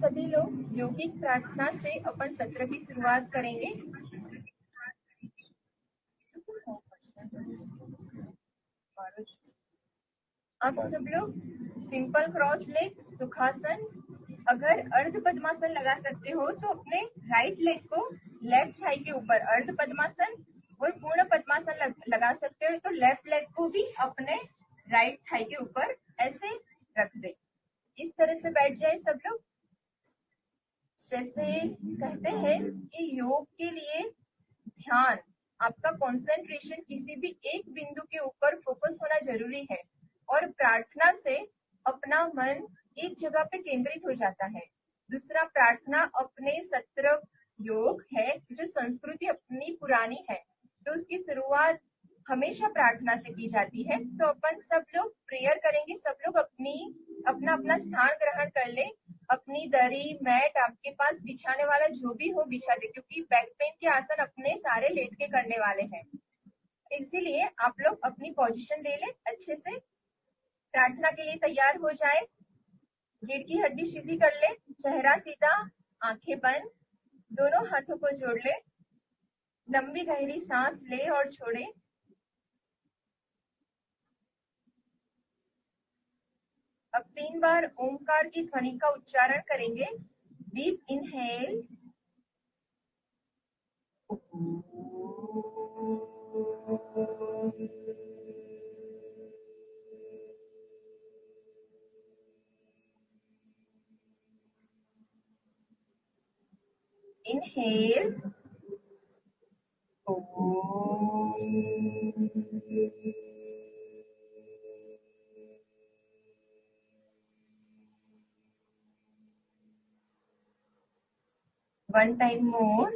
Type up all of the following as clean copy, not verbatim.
सभी लोग यौगिक प्रार्थना से अपन सत्र की शुरुआत करेंगे। आप सब लोग सिंपल क्रॉस लेग सुखासन, अगर अर्ध पद्मासन लगा सकते हो तो अपने राइट लेग को लेफ्ट थाई के ऊपर अर्ध पद्मासन और पूर्ण पद्मासन लगा सकते हो, तो लेफ्ट लेग को भी अपने राइट थाई के ऊपर ऐसे रख दे। इस तरह से बैठ जाए सब लोग। जैसे कहते हैं कि योग के लिए ध्यान, आपका कंसंट्रेशन किसी भी एक बिंदु के ऊपर फोकस होना जरूरी है, और प्रार्थना से अपना मन एक जगह पे केंद्रित हो जाता है। दूसरा, प्रार्थना अपने सत्र योग है जो संस्कृति अपनी पुरानी है, तो उसकी शुरुआत हमेशा प्रार्थना से की जाती है। तो अपन सब लोग प्रेयर करेंगे। सब लोग अपना अपना स्थान ग्रहण कर ले। अपनी दरी मैट आपके पास बिछाने वाला जो भी हो बिछा दे, क्योंकि बैक पेन के आसन अपने सारे लेट के करने वाले हैं, इसीलिए आप लोग अपनी पोजीशन ले ले अच्छे से। प्रार्थना के लिए तैयार हो जाए। रीढ़ की हड्डी सीधी कर ले, चेहरा सीधा, आंखें बंद, दोनों हाथों को जोड़ ले, लंबी गहरी सांस ले और छोड़े। अब 3 बार ओमकार की ध्वनि का उच्चारण करेंगे। Deep inhale, inhale, 1 time more.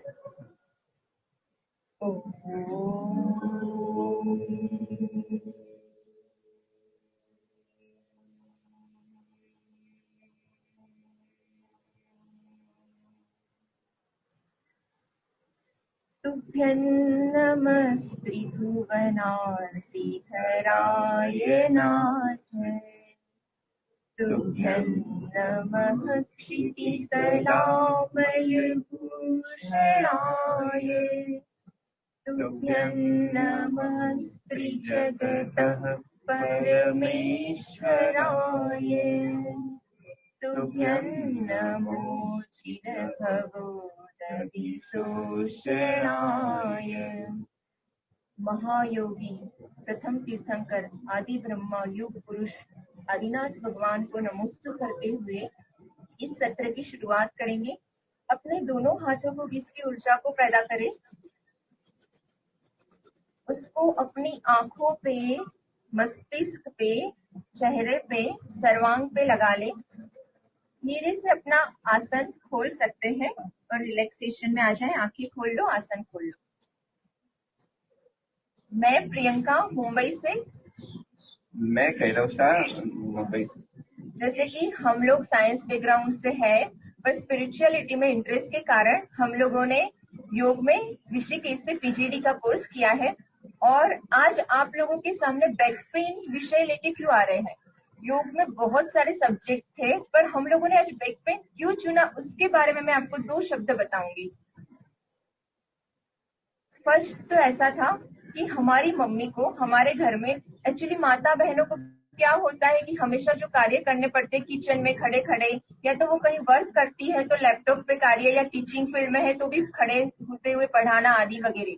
तुभ्यं नमस्त्रिभुवनार्तिहराय नाथ, तुभ्यं नमः क्षितितलामयभूषणाय, तुभ्यं नमः श्रीजगतः परमेश्वराय, तुभ्यं नमो चिरभवोदधिशोषणाय। महायोगी प्रथम तीर्थंकर आदि ब्रह्मा युग पुरुष आदिनाथ भगवान को नमोस्तु करते हुए इस सत्र की शुरुआत करेंगे। अपने दोनों हाथों को जिसकी ऊर्जा को पैदा करें, उसको अपनी आंखों पे, मस्तिष्क पे, चेहरे पे, सर्वांग पे लगा ले। धीरे से अपना आसन खोल सकते हैं और रिलैक्सेशन में आ जाए। आंखें खोल लो, आसन खोल लो। मैं प्रियंका मुंबई से। मैं कैलाश मुंबई से। जैसे कि हम लोग साइंस बैकग्राउंड से है, पर स्पिरिचुअलिटी में इंटरेस्ट के कारण हम लोगों ने योग में ऋषिकेश से पीजीडी का कोर्स किया है। और आज आप लोगों के सामने बैक पेन विषय लेके क्यों आ रहे हैं? योग में बहुत सारे सब्जेक्ट थे, पर हम लोगों ने आज बैक पेन क्यों चुना, उसके बारे में मैं आपको 2 शब्द बताऊंगी। फर्स्ट तो ऐसा था कि हमारी मम्मी को हमारे घर में, एक्चुअली माता बहनों को क्या होता है कि हमेशा जो कार्य करने पड़ते हैं किचन में खड़े खड़े, या तो वो कहीं वर्क करती है तो लैपटॉप पे कार्य, या टीचिंग फील्ड में है तो भी खड़े होते हुए पढ़ाना आदि वगैरह,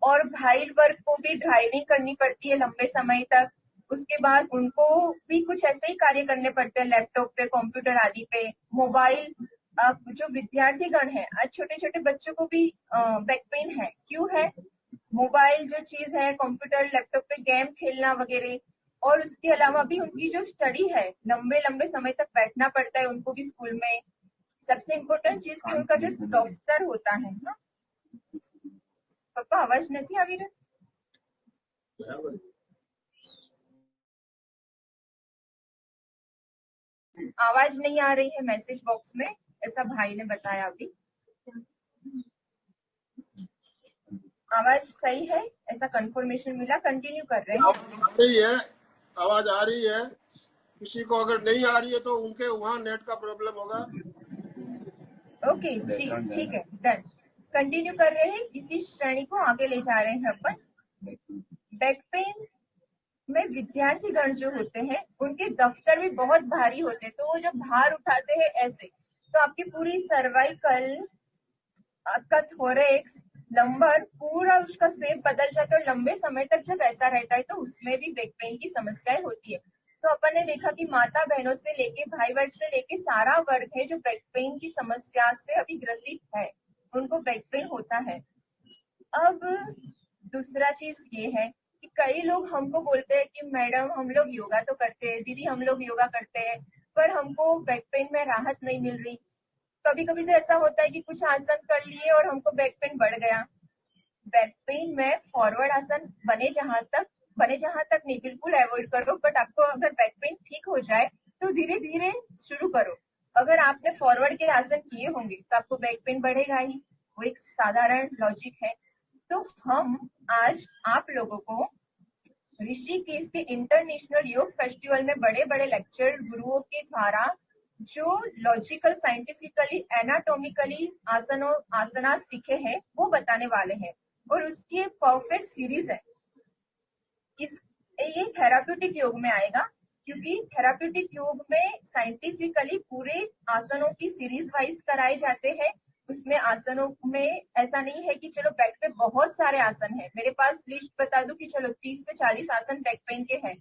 और भाई वर्ग को भी ड्राइविंग करनी पड़ती है लंबे समय तक। उसके बाद उनको भी कुछ ऐसे ही कार्य करने पड़ते हैं लैपटॉप पे, कंप्यूटर आदि पे, मोबाइल। अब जो विद्यार्थी गण है, आज छोटे छोटे बच्चों को भी बैक पेन है। क्यों है? मोबाइल जो चीज है, कंप्यूटर लैपटॉप पे गेम खेलना वगैरह, और उसके अलावा भी उनकी जो स्टडी है, लंबे लंबे समय तक बैठना पड़ता है उनको भी स्कूल में। सबसे इम्पोर्टेंट चीज कि उनका जो दफ्तर होता है ना। पप्पा आवाज नहीं આવી રહી? आवाज नहीं आ रही है मैसेज बॉक्स में, ऐसा भाई ने बताया अभी। आवाज सही है ऐसा कंफर्मेशन मिला, कंटिन्यू कर रहे हैं। आवाज आ रही है। किसी को अगर नहीं आ रही है तो उनके वहाँ नेट का प्रॉब्लम होगा। ओके जी, ठीक है, डन। कंटिन्यू कर रहे हैं, इसी श्रेणी को आगे ले जा रहे हैं अपन। बैक पेन में विद्यार्थी गण जो होते हैं उनके दफ्तर भी बहुत भारी होते हैं, तो वो जब भार उठाते हैं ऐसे, तो आपकी पूरी सर्वाइकल, आपका थोरेक्स, लंबर, पूरा उसका शेप बदल जाता है और लंबे समय तक जब ऐसा रहता है तो उसमें भी बैक पेन की समस्याएं होती है। तो अपन ने देखा कि माता बहनों से लेके भाई वर्ग से लेके सारा वर्ग है जो बैक पेन की समस्या से अभी ग्रसित है, उनको बैक पेन होता है। अब दूसरा चीज ये है कि कई लोग हमको बोलते हैं कि मैडम हम लोग योगा तो करते हैं, दीदी हम लोग योगा करते हैं, पर हमको बैक पेन में राहत नहीं मिल रही। कभी कभी तो ऐसा होता है कि कुछ आसन कर लिए और हमको बैक पेन बढ़ गया। बैक पेन में फॉरवर्ड आसन बने जहां तक नहीं, बिल्कुल अवॉइड करो। बट आपको अगर बैक पेन ठीक हो जाए तो धीरे धीरे शुरू करो। अगर आपने फॉरवर्ड के आसन किए होंगे तो आपको बैक पेन बढ़ेगा ही, वो एक साधारण लॉजिक है। तो हम आज आप लोगों को ऋषिकेश के इंटरनेशनल योग फेस्टिवल में बड़े बड़े लेक्चर गुरुओं के द्वारा जो लॉजिकल, साइंटिफिकली, एनाटॉमिकली आसना सीखे हैं वो बताने वाले हैं, और उसकी एक परफेक्ट सीरीज है। इस ये थेराप्यूटिक योग में आएगा, क्योंकि थेराप्यूटिक योग में साइंटिफिकली पूरे आसनों की सीरीज वाइज कराए जाते हैं। उसमें आसनों में ऐसा नहीं है कि चलो बैक पे बहुत सारे आसन है, मेरे पास लिस्ट बता दूं कि चलो 30 से 40 आसन बैक पेन के हैं,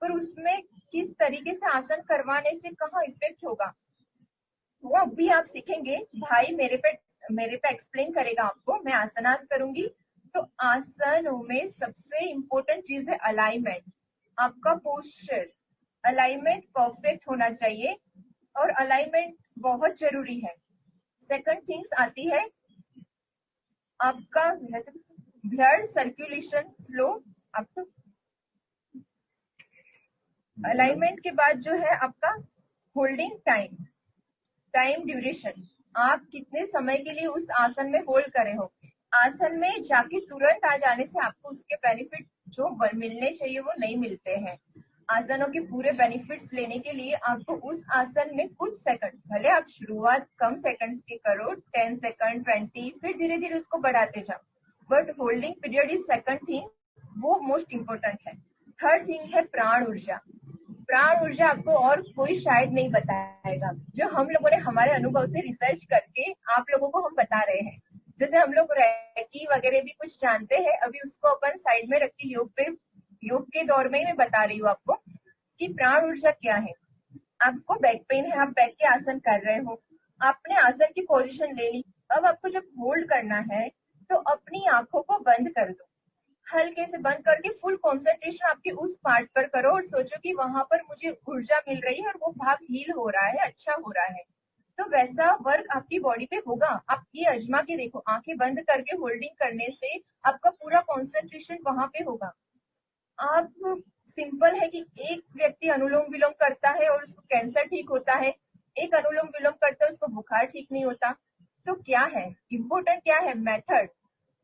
पर उसमें किस तरीके से आसन करवाने से कहाँ इफेक्ट होगा वो अभी आप सीखेंगे। भाई मेरे पे एक्सप्लेन करेगा आपको, मैं आसनास करूंगी। तो आसनों में सबसे इम्पोर्टेंट चीज है अलाइनमेंट, आपका पोस्चर, अलाइनमेंट परफेक्ट होना चाहिए, और अलाइनमेंट बहुत जरूरी है। सेकंड थिंग्स आती है आपका ब्लड सर्कुलेशन फ्लो। आप तो अलाइनमेंट के बाद जो है आपका होल्डिंग टाइम ड्यूरेशन, आप कितने समय के लिए उस आसन में होल्ड करे हो। आसन में जाके तुरंत आ जाने से आपको उसके बेनिफिट जो मिलने चाहिए वो नहीं मिलते हैं। आसनों के पूरे बेनिफिट्स लेने के लिए आपको उस आसन में कुछ सेकंड, भले आप शुरुआत कम सेकंड्स के करो, 10 सेकंड, 20, फिर धीरे धीरे उसको बढ़ाते जाओ, but holding period is second thing, वो मोस्ट इंपोर्टेंट है। थर्ड थिंग है प्राण ऊर्जा। प्राण ऊर्जा आपको और कोई शायद नहीं बताएगा, जो हम लोगों ने हमारे अनुभव से रिसर्च करके आप लोगों को हम बता रहे हैं। जैसे हम लोग रैकी वगैरह भी कुछ जानते हैं, अभी उसको अपन साइड में रख के योग के दौर में ही मैं बता रही हूँ आपको कि प्राण ऊर्जा क्या है। आपको बैक पेन है, आप बैक के आसन कर रहे हो, आपने आसन की पोजीशन ले ली, अब आपको जब होल्ड करना है तो अपनी आंखों को बंद कर दो, हल्के से बंद करके फुल कंसंट्रेशन आपके उस पार्ट पर करो और सोचो कि वहां पर मुझे ऊर्जा मिल रही है और वो भाग हील हो रहा है, अच्छा हो रहा है। तो वैसा वर्क आपकी बॉडी पे होगा। आप ये आजमा के देखो, आंखें बंद करके होल्डिंग करने से आपका पूरा कंसंट्रेशन वहां पे होगा। आप सिंपल है कि एक व्यक्ति अनुलोम विलोम करता है और उसको कैंसर ठीक होता है, एक अनुलोम विलोम करता है उसको बुखार ठीक नहीं होता। तो क्या है इम्पोर्टेंट, क्या है मेथड।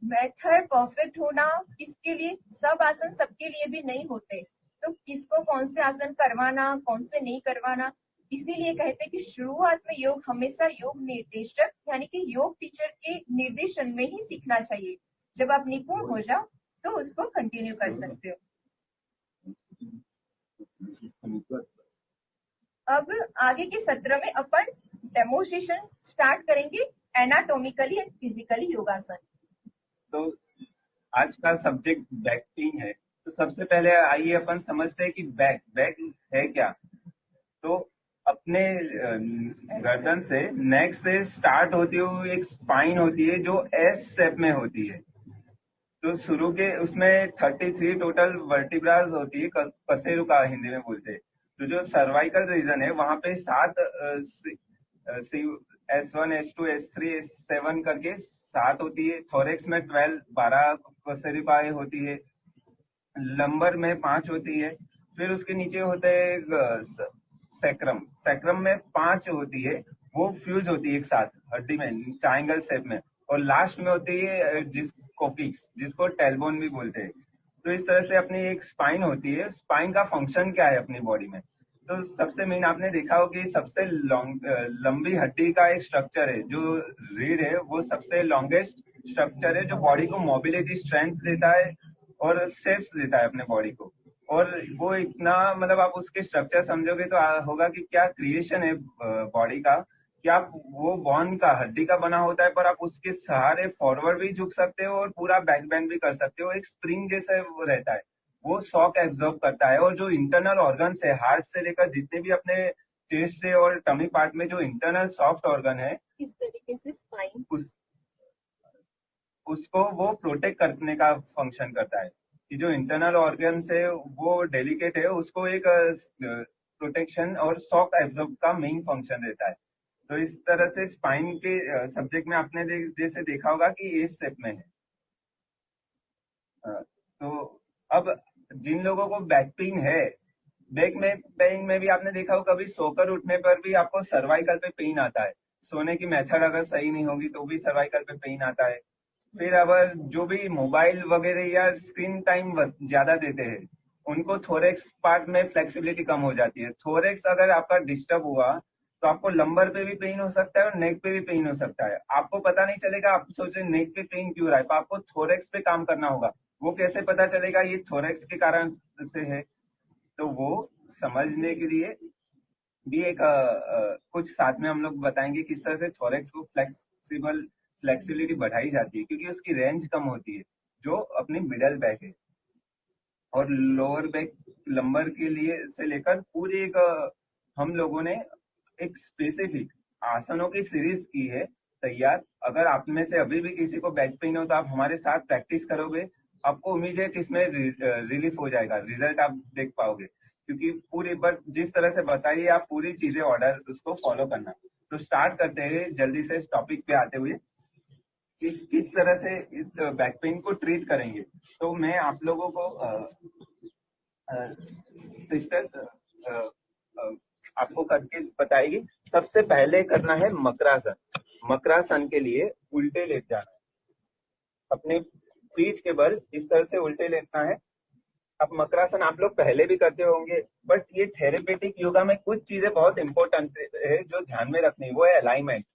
मेथड परफेक्ट होना, इसके लिए सब आसन सबके लिए भी नहीं होते, तो किसको कौन से आसन करवाना, कौन से नहीं करवाना। इसीलिए कहते हैं कि शुरुआत में योग हमेशा योग निर्देशक यानी कि योग टीचर के निर्देशन में ही सीखना चाहिए। जब आप निपुण हो जाओ तो उसको कंटिन्यू कर सकते हो। अब आगे के सत्र में अपन डेमोन्स्ट्रेशन स्टार्ट करेंगे, एनाटॉमिकली एंड फिजिकली योगासन। तो आज का सब्जेक्ट बैक पेन है, तो सबसे पहले आइए अपन समझते हैं कि बैक है क्या। तो अपने गर्दन से, नेक से स्टार्ट होती हुई एक स्पाइन होती है जो एस शेप में होती है। तो शुरू के उसमें 33 टोटल वर्टिब्रास होती है, पसेरुका हिंदी में बोलते हैं। तो जो सर्वाइकल रीजन है वहां पे 7 S1, S2, S3, S7 करके 7 होती है। थोरेक्स में 12 पसेरुकाएं होती है। लंबर में 5 होती है। फिर उसके नीचे होते हैं सैक्रम में 5 होती है, वो फ्यूज होती है एक साथ हड्डी में ट्राइंगल शेप में। और लास्ट में होती है जिसको टेलबोन भी बोलते हैं। तो इस तरह से अपनी एक स्पाइन होती है। स्पाइन का फंक्शन क्या है अपनी बॉडी में, तो सबसे मेन आपने देखा हो कि सबसे लंबी हड्डी का एक स्ट्रक्चर है, जो रीढ़ है, वो सबसे लॉन्गेस्ट स्ट्रक्चर है, जो बॉडी को मोबिलिटी स्ट्रेंथ देता है और शेप्स देता है अपने बॉडी को। और वो इतना, मतलब आप उसके स्ट्रक्चर समझोगे तो होगा कि क्या क्रिएशन है बॉडी का, कि आप वो बोन का, हड्डी का बना होता है, पर आप उसके सहारे फॉरवर्ड भी झुक सकते हो और पूरा बैक बेंड भी कर सकते हो। एक स्प्रिंग जैसा वो रहता है, वो शॉक एब्जॉर्ब करता है। और जो इंटरनल ऑर्गन्स है, हार्ट से लेकर जितने भी अपने चेस्ट से और टमी पार्ट में जो इंटरनल सॉफ्ट ऑर्गन है, इस तरीके से स्पाइन उसको वो प्रोटेक्ट करने का फंक्शन करता है, कि जो इंटरनल ऑर्गन्स है वो डेलिकेट है, उसको एक प्रोटेक्शन और शॉक एब्जॉर्ब का मेन फंक्शन रहता है। तो इस तरह से स्पाइन के सब्जेक्ट में आपने जैसे देखा होगा कि एस शेप में है। तो अब जिन लोगों को बैक पेन है, बैक में पेन में भी आपने देखा हो, कभी सोकर उठने पर भी आपको सर्वाइकल पे पेन आता है। सोने की मेथड अगर सही नहीं होगी तो भी सर्वाइकल पे पेन आता है। फिर अगर जो भी मोबाइल वगैरह या स्क्रीन टाइम ज्यादा देते हैं, उनको थोरेक्स पार्ट में फ्लेक्सिबिलिटी कम हो जाती है। थोरेक्स अगर आपका डिस्टर्ब हुआ तो आपको लंबर पे भी पेन हो सकता है और नेक पे भी पेन हो सकता है। आपको पता नहीं चलेगा, आप सोच रहे नेक पे पेन क्यों रहा है, तो आपको थोरेक्स पे काम करना होगा। वो कैसे पता चलेगा ये थोरेक्स के कारण से है, तो वो समझने के लिए भी एक कुछ साथ में हम लोग बताएंगे किस तरह से थोरेक्स को फ्लेक्सिबिलिटी बढ़ाई जाती है, क्योंकि उसकी रेंज कम होती है, जो अपनी मिडल बैक है। और लोअर बैक लंबर के लिए से लेकर पूरी एक हम लोगों ने एक स्पेसिफिक आसनों की सीरीज की है तैयार। अगर आप में से अभी भी किसी को बैक पेन हो तो आप हमारे साथ प्रैक्टिस करोगे, आपको इमीडिएट इसमें रिलीफ हो जाएगा, रिजल्ट आप देख पाओगे। क्योंकि पूरी, बट जिस तरह से बताइए आप पूरी चीजें ऑर्डर उसको फॉलो करना। तो स्टार्ट करते हैं जल्दी से इस टॉपिक पे आते हुए, किस तरह से इस बैक पेन को ट्रीट करेंगे। तो मैं आप लोगों को सिस्टर आपको करके बताएगी। सबसे पहले करना है मकरासन। मकरासन के लिए उल्टे लेट जाना है, अपने पीठ के बल इस तरह से उल्टे लेटना है। अब मकरासन आप लोग पहले भी करते होंगे, बट ये थेरेपेटिक योगा में कुछ चीजें बहुत इंपॉर्टेंट है जो ध्यान में रखनी, वो है अलाइनमेंट।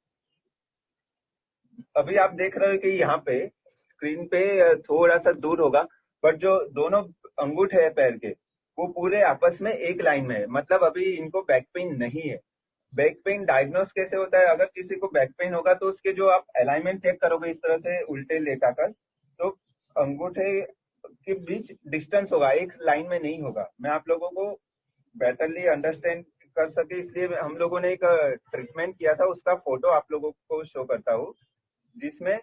अभी आप देख रहे हो कि यहाँ पे स्क्रीन पे थोड़ा सा दूर होगा, बट जो दोनों अंगूठे है पैर के, वो पूरे आपस में एक लाइन में है, मतलब अभी इनको बैक पेन नहीं है। बैक पेन डायग्नोस कैसे होता है, अगर किसी को बैक पेन होगा तो उसके जो आप अलाइनमेंट चेक करोगे इस तरह से उल्टे लेटाकर, तो अंगूठे के बीच डिस्टेंस होगा, एक लाइन में नहीं होगा। मैं आप लोगों को बेटरली अंडरस्टैंड कर सके इसलिए हम लोगों ने एक ट्रीटमेंट किया था, उसका फोटो आप लोगों को शो करता हूँ, जिसमें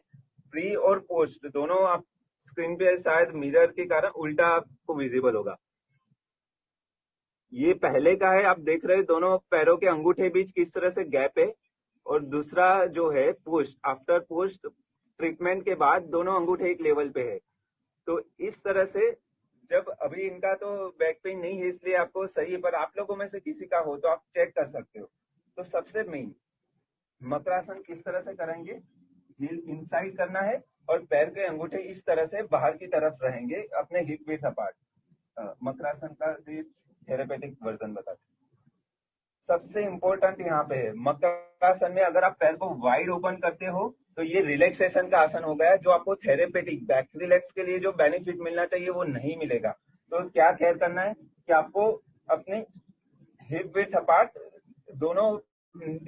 प्री और पोस्ट दोनों आप स्क्रीन पे शायद मिरर के कारण उल्टा आपको विजिबल होगा। ये पहले का है, आप देख रहे हैं दोनों पैरों के अंगूठे बीच किस तरह से गैप है। और दूसरा जो है पोस्ट, आफ्टर पोस्ट ट्रीटमेंट के बाद दोनों अंगूठे एक लेवल पे है। तो इस तरह से जब अभी इनका तो बैक पेन नहीं है इसलिए आपको सही है, पर आप लोगों में से किसी का हो तो आप चेक कर सकते हो। तो सबसे मेन मकरासन किस तरह से करेंगे, हील इनसाइड करना है और पैर के अंगूठे इस तरह से बाहर की तरफ रहेंगे अपने हिप विड्थ अपार्ट। मकरासन का थेरेपेटिक वर्जन बताते हैं। सबसे इंपॉर्टेंट यहाँ पे है मकरासन में, अगर आप पैर को वाइड ओपन करते हो तो ये रिलैक्सेशन का आसन हो गया, जो आपको थेरेपेटिक बैक रिलैक्स के लिए जो बेनिफिट मिलना चाहिए वो नहीं मिलेगा। तो क्या केयर करना है कि आपको अपने हिप विड्थ अपार्ट दोनों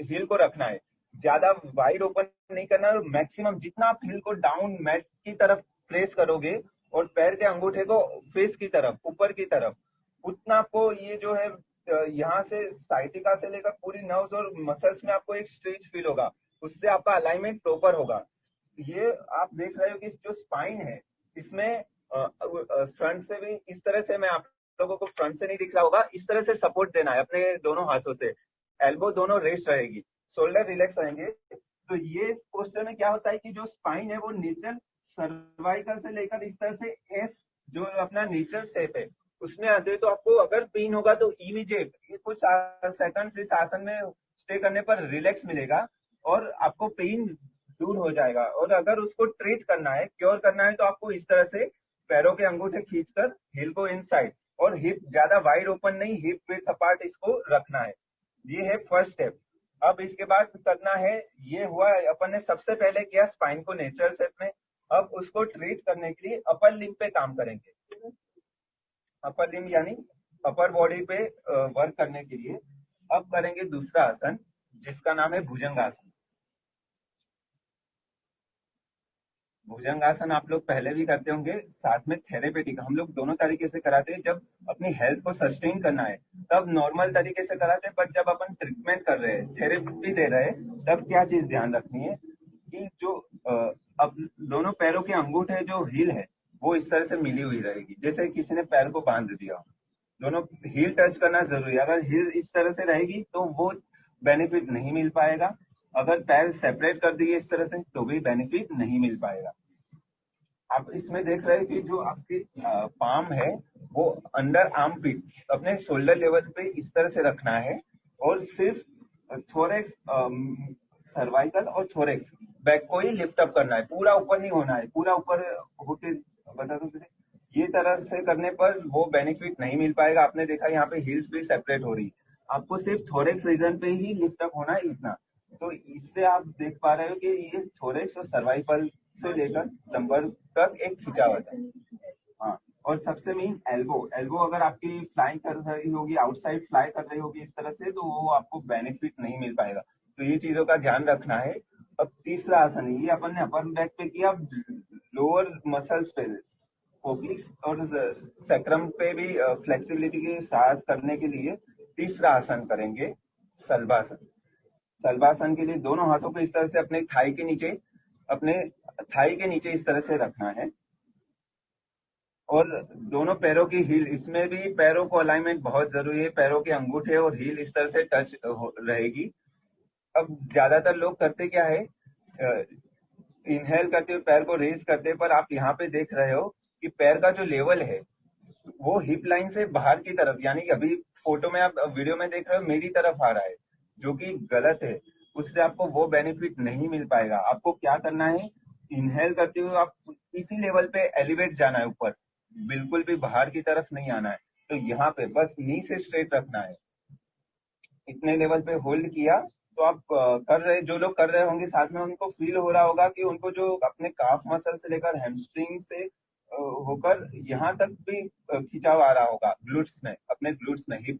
हील को रखना है, ज्यादा वाइड ओपन नहीं करना है। मैक्सिमम जितना आप हील को डाउन मैट की तरफ प्लेस करोगे और पैर के अंगूठे को फेस की तरफ, ऊपर की तरफ, उतना आपको ये जो है यहाँ से साइटिका से लेकर पूरी नर्व्स और मसल्स में आपको एक स्ट्रेच फील होगा, उससे आपका अलाइनमेंट प्रॉपर होगा। ये आप देख रहे हो कि जो स्पाइन है इसमें फ्रंट से भी इस तरह से, मैं आप लोगों को फ्रंट से नहीं दिख रहा होगा, इस तरह से सपोर्ट देना है अपने दोनों हाथों से। एल्बो दोनों रेस्ट रहेगी, शोल्डर रिलैक्स रहेंगे। तो ये इस पोस्टर में क्या होता है कि जो स्पाइन है वो नेचर सर्वाइकल से लेकर इस तरह से एस जो अपना नेचर शेप है उसमें आते हैं। तो आपको अगर पेन होगा तो इमीडिएट कुछ सेकंड इस आसन में स्टे करने पर रिलैक्स मिलेगा और आपको पेन दूर हो जाएगा। और अगर उसको ट्रीट करना है, क्योर करना है, तो आपको इस तरह से पैरों के अंगूठे खींचकर हील को इनसाइड, और हिप ज्यादा वाइड ओपन नहीं, हिप विड्थ अपार्ट इसको रखना है। ये है फर्स्ट स्टेप। अब इसके बाद करना है, ये हुआ अपन ने सबसे पहले किया स्पाइन को नेचुरल शेप में। अब उसको ट्रीट करने के लिए अपर लिम्ब पे काम करेंगे। अपर लिम्ब यानी अपर बॉडी पे वर्क करने के लिए अब करेंगे दूसरा आसन, जिसका नाम है भुजंगासन। भुजंगासन आप लोग पहले भी करते होंगे, साथ में थेरेपेटिक हम लोग दोनों तरीके से कराते हैं। जब अपनी हेल्थ को सस्टेन करना है तब नॉर्मल तरीके से कराते हैं, बट जब अपन ट्रीटमेंट कर रहे हैं, थेरेपी दे रहे हैं, तब क्या चीज ध्यान रखनी है कि जो अब दोनों पैरों के अंगूठे जो हील है वो इस तरह से मिली हुई रहेगी, जैसे किसी ने पैर को बांध दिया। दोनों हील टच करना जरूरी है। अगर हील इस तरह से रहेगी तो वो बेनिफिट नहीं मिल पाएगा। अगर पैर सेपरेट कर दिए इस तरह से तो भी बेनिफिट नहीं मिल पाएगा। आप इसमें देख रहे हैं कि जो आपकी पाम है वो अंडर आर्म पिट अपने शोल्डर लेवल पे इस तरह से रखना है, और सिर्फ थोरेक्स, सर्वाइकल और थोरेक्स बैक को ही लिफ्ट अप करना है, पूरा ऊपर नहीं होना है। पूरा ऊपर होके बता दो तुझे, ये तरह से करने पर वो बेनिफिट नहीं मिल पाएगा। आपने देखा यहाँ पे हील्स भी सेपरेट हो रही है, आपको सिर्फ थोरेक्स रीजन पे ही लिफ्ट अप होना है इतना। तो इससे आप देख पा रहे हो कि ये थोरेक्स और सर्वाइकल से लेकर लंबर तक एक खिंचाव है। हाँ, और सबसे मेन एल्बो। एल्बो अगर आपकी फ्लाइंग कर रही होगी, आउटसाइड फ्लाई कर रही होगी इस तरह से, तो वो आपको बेनिफिट नहीं मिल पाएगा। तो ये चीजों का ध्यान रखना है। अब तीसरा आसन है, ये अपन ने अपर बैक पे किया। लोअर मसल्स पे, ओब्लिक्स और सैक्रम पे भी फ्लेक्सिबिलिटी के साथ करने के लिए तीसरा आसन करेंगे, सल्वासन। सल्वासन के लिए दोनों हाथों को इस तरह से अपने थाई के नीचे इस तरह से रखना है, और दोनों पैरों की हील, इसमें भी पैरों को अलाइनमेंट बहुत जरूरी है। पैरों के अंगूठे और हील इस तरह से टच रहेगी। अब ज्यादातर लोग करते क्या है, इनहेल करते हुए पैर को रेज करते हैं, पर आप यहाँ पे देख रहे हो कि पैर का जो लेवल है वो हिप लाइन से बाहर की तरफ, यानी कि अभी फोटो में आप वीडियो में देख रहे हो मेरी तरफ आ रहा है, जो कि गलत है। उससे आपको वो बेनिफिट नहीं मिल पाएगा। आपको क्या करना है, इनहेल करते हुए आप इसी लेवल पे एलिवेट जाना है ऊपर, बिल्कुल भी बाहर की तरफ नहीं आना है। तो यहाँ पे बस नी से स्ट्रेट रखना है, इतने लेवल पे होल्ड किया। तो आप कर रहे, जो लोग कर रहे होंगे साथ में, उनको फील हो रहा होगा कि उनको जो अपने काफ मसल से लेकर हैमस्ट्रिंग से होकर यहाँ तक भी खिंचाव आ रहा होगा, ग्लूट्स में, अपने ग्लूट्स में, हिप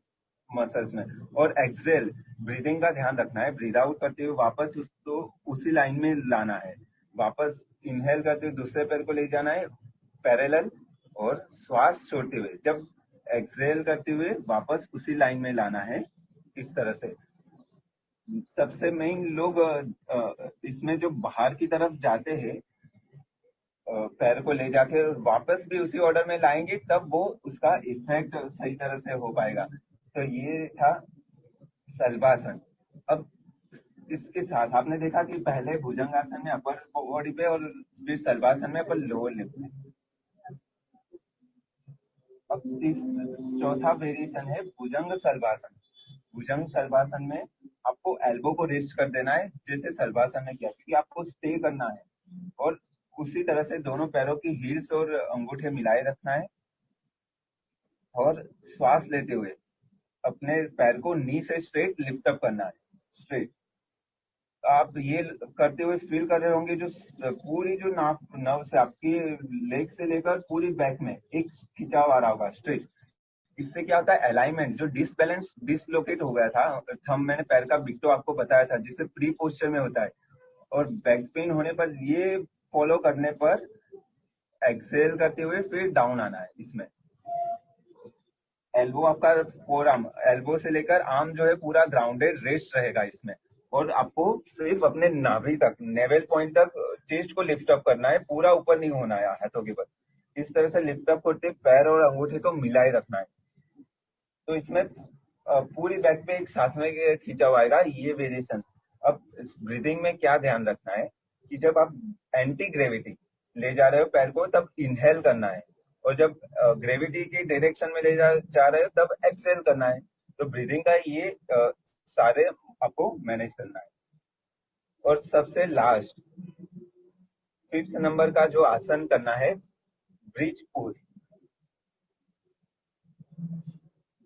मसल्स में। और एक्सेल ब्रीदिंग का ध्यान रखना है, ब्रीद आउट करते हुए वापस उसको उसी लाइन में लाना है। वापस इनहेल करते हुए दूसरे पैर को ले जाना है पैरेलल, और श्वास छोड़ते हुए जब एक्सेल करते हुए वापस उसी लाइन में लाना है, इस तरह से। सबसे मेन लोग इसमें जो बाहर की तरफ जाते हैं, पैर को ले जाके वापस भी उसी ऑर्डर में लाएंगे, तब वो उसका इफेक्ट सही तरह से हो पाएगा। तो ये था सल्वासन। अब इसके साथ आपने देखा कि पहले भुजंगासन में अपर बॉडी पे, और फिर सल्वासन में अपन लोअर लिम्ब में। अब चौथा वेरिएशन है भुजंग सल्वासन। भुजंग सल्वासन में आपको एल्बो को रेस्ट कर देना है, जैसे सल्वासन में किया, क्योंकि आपको स्टे करना है। और उसी तरह से दोनों पैरों की हील्स और अंगूठे मिलाए रखना है, और श्वास लेते हुए अपने पैर को नी से स्ट्रेट लिफ्ट अप करना है, स्ट्रेट। आप ये करते हुए फील कर रहे होंगे जो पूरी जो नर्व से आपकी लेग से लेकर पूरी बैक में एक खिंचाव आ रहा होगा स्ट्रेट। इससे क्या होता है, अलाइनमेंट जो डिसबैलेंस, डिसलोकेट हो गया था थंब, मैंने पैर का बिट्टो आपको बताया था, जिससे प्री पोस्चर में होता है। और बैक पेन होने पर ये फॉलो करने पर एक्सेल करते हुए फिर डाउन आना है। इसमें एल्बो आपका फोर आर्म, एल्बो से लेकर आर्म जो है पूरा ग्राउंडेड रेस्ट रहेगा इसमें। और आपको सिर्फ अपने नाभि तक, नेवल पॉइंट तक चेस्ट को लिफ्ट अप करना है, पूरा ऊपर नहीं होना है हाथों के बल। इस तरह से लिफ्ट अप करते पैर और अंगूठे को मिलाए रखना है। तो इसमें पूरी बैक पे एक साथ में खिंचाव आएगा, ये वेरिएशन। अब ब्रीदिंग में क्या ध्यान रखना है कि जब आप एंटी ग्रेविटी ले जा रहे हो पैर को, तब इनहेल करना है, और जब ग्रेविटी की डायरेक्शन में ले जा रहे हो तब एक्सेल करना है। तो ब्रीदिंग का ये सारे आपको मैनेज करना है। और सबसे लास्ट 5th नंबर का जो आसन करना है, ब्रिज पोज।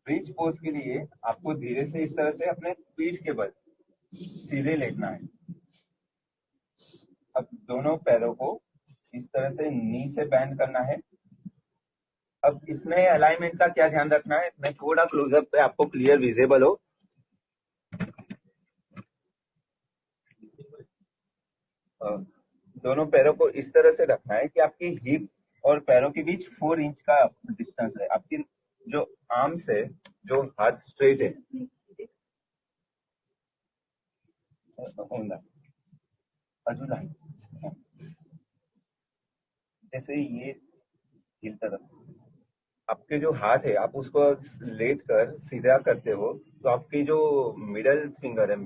ब्रिज पोज के लिए आपको धीरे से इस तरह से अपने पीठ के बल सीधे लेटना है। अब दोनों पैरों को इस तरह से नी से बैंड करना है। अब इसमें अलाइनमेंट का क्या ध्यान रखना है, मैं थोड़ा क्लोजअप पे आपको क्लियर विजिबल हो। दोनों पैरों को इस तरह से रखना है कि आपकी हिप और पैरों के बीच 4 इंच का डिस्टेंस है। आपकी जो आर्म्स है, जो हाथ स्ट्रेट है, अजूला जैसे ये हिल तरफ आपके जो हाथ है आप उसको लेट कर सीधा करते हो, तो आपकी जो मिडल फिंगर है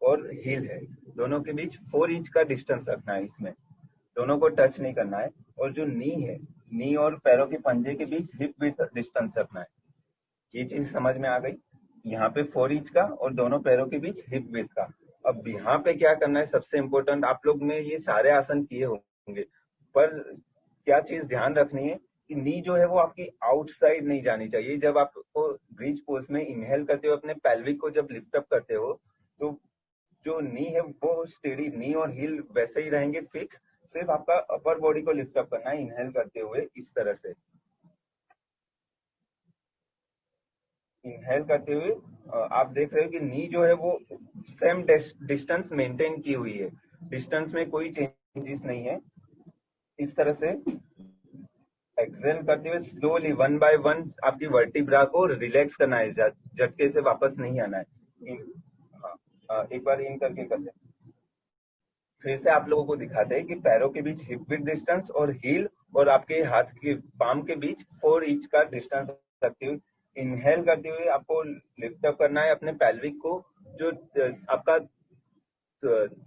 और हील है, दोनों के बीच 4 इंच का डिस्टेंस रखना है। इसमें दोनों को टच नहीं करना है। और जो नी है, नी और पैरों के पंजे के बीच हिप विड्थ डिस्टेंस रखना है। ये चीज समझ में आ गई। यहाँ पे 4 इंच का और दोनों पैरों के बीच हिप विड्थ का। अब यहाँ पे क्या करना है, सबसे इम्पोर्टेंट, आप लोग ने ये सारे आसन किए होंगे, पर क्या चीज ध्यान रखनी है कि नी जो है वो आपकी आउटसाइड नहीं जानी चाहिए। जब आपको ब्रिज पोज में इनहेल करते हो, अपने पेल्विक को जब लिफ्ट अप करते हो, तो जो नी है वो स्टेडी, नी और हील वैसे ही रहेंगे फिक्स। सिर्फ आपका अपर बॉडी को लिफ्ट अप करना है इनहेल करते हुए इस तरह से। इनहेल करते हुए आप देख रहे हो कि नी जो है वो सेम डिस्टेंस मेंटेन की हुई है, डिस्टेंस में कोई चेंजेस नहीं है। इस तरह से एक्सेल करते हुए स्लोली 1 बाय 1 आपकी वर्टिब्रा को रिलैक्स करना है, झटके से वापस नहीं आना है। एक बार इन करके कर ले। फिर से आप लोगों को दिखाते हैं कि पैरों के बीच हिप विड्थ डिस्टेंस और हील और आपके हाथ के पाम के बीच 4 इंच का डिस्टेंस रखते हुए इनहेल करते हुए आपको लिफ्ट अप करना है अपने पेल्विक को। जो आपका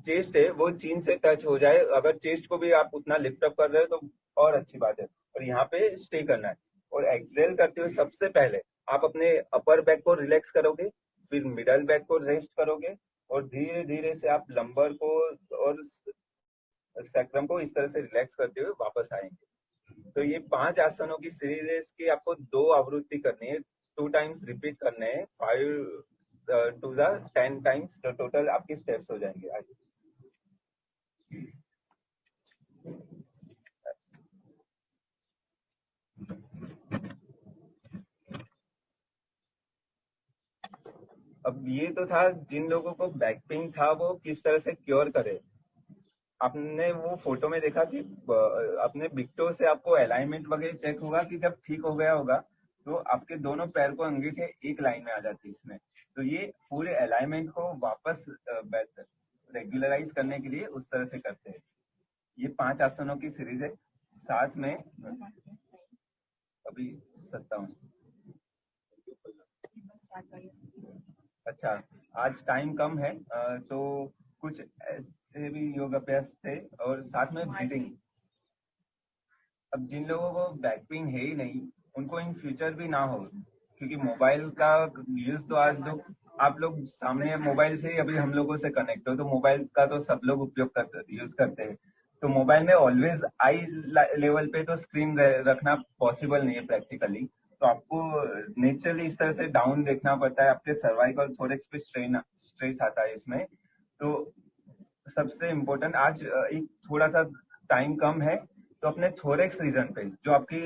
चेस्ट है वो चीन से टच हो जाए। अगर चेस्ट को भी आप उतना लिफ्ट अप कर रहे हो तो और अच्छी बात है। और यहाँ पे स्टे करना है। और एक्सेल करते हुए सबसे पहले आप अपने अपर बैक को रिलैक्स करोगे, फिर मिडल बैक को रेस्ट करोगे, और धीरे धीरे से आप लंबर को और सैक्रम को इस तरह से रिलैक्स करते हुए वापस आएंगे। तो ये 5 आसनों की सीरीज है। इसकी आपको 2 आवृत्ति करनी है, 2 टाइम्स रिपीट करने हैं, 5 टू 10 टाइम्स, तो टोटल आपके स्टेप्स हो जाएंगे। आगे अब ये तो था जिन लोगों को बैक पेन था वो किस तरह से क्योर करे। आपने वो फोटो में देखा कि अपने बिक्टो से आपको अलाइनमेंट वगैरह चेक होगा कि जब ठीक हो गया होगा तो आपके दोनों पैर को अंगूठे एक लाइन में आ जाती है इसमें। तो ये पूरे अलाइनमेंट को वापस रेगुलराइज करने के लिए उस तरह से करते हैं। ये 5 आसनों की सीरीज है। साथ में अभी 57। अच्छा, आज टाइम कम है तो कुछ ऐसे भी योग अभ्यास थे और साथ में ब्रीदिंग। अब जिन लोगों को बैक पेन है ही नहीं उनको इन फ्यूचर भी ना हो, क्योंकि मोबाइल का यूज तो आज लोग, आप लोग सामने मोबाइल से ही अभी हम लोगों से कनेक्ट हो, तो मोबाइल का तो सब लोग उपयोग करते यूज करते हैं। तो मोबाइल में ऑलवेज आई लेवल पे तो स्क्रीन रखना पॉसिबल नहीं है प्रैक्टिकली। तो आपको नेचुरली इस तरह से डाउन देखना पड़ता है, आपके सर्वाइकल थोरेक्स पे स्ट्रेस आता है इसमें। तो सबसे इम्पोर्टेंट आज एक थोड़ा सा टाइम कम है तो अपने थोरेक्स रीजन पे जो आपकी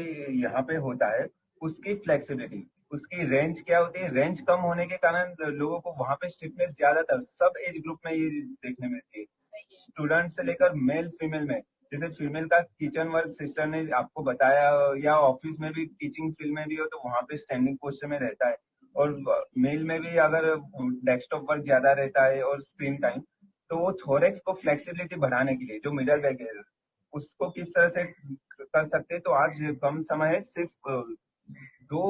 यहाँ पे होता है उसकी फ्लेक्सिबिलिटी, उसकी रेंज क्या होती है, रेंज कम होने के कारण लोगों को वहां पे स्टिफनेस ज्यादातर सब एज ग्रुप में ये देखने मिलती है, स्टूडेंट से लेकर मेल फीमेल में। जैसे फीमेल का किचन वर्क सिस्टर ने आपको बताया, या ऑफिस में भी टीचिंग फील्ड में भी हो तो वहां पे स्टैंडिंग पोस्चर में रहता है। और मेल में भी अगर डेस्कटॉप वर्क ज्यादा रहता है और स्क्रीन टाइम, तो वो थोरेक्स को फ्लेक्सिबिलिटी बढ़ाने के लिए जो मिडल बैक है उसको किस तरह से कर सकते हैं। तो आज कम समय है, सिर्फ 2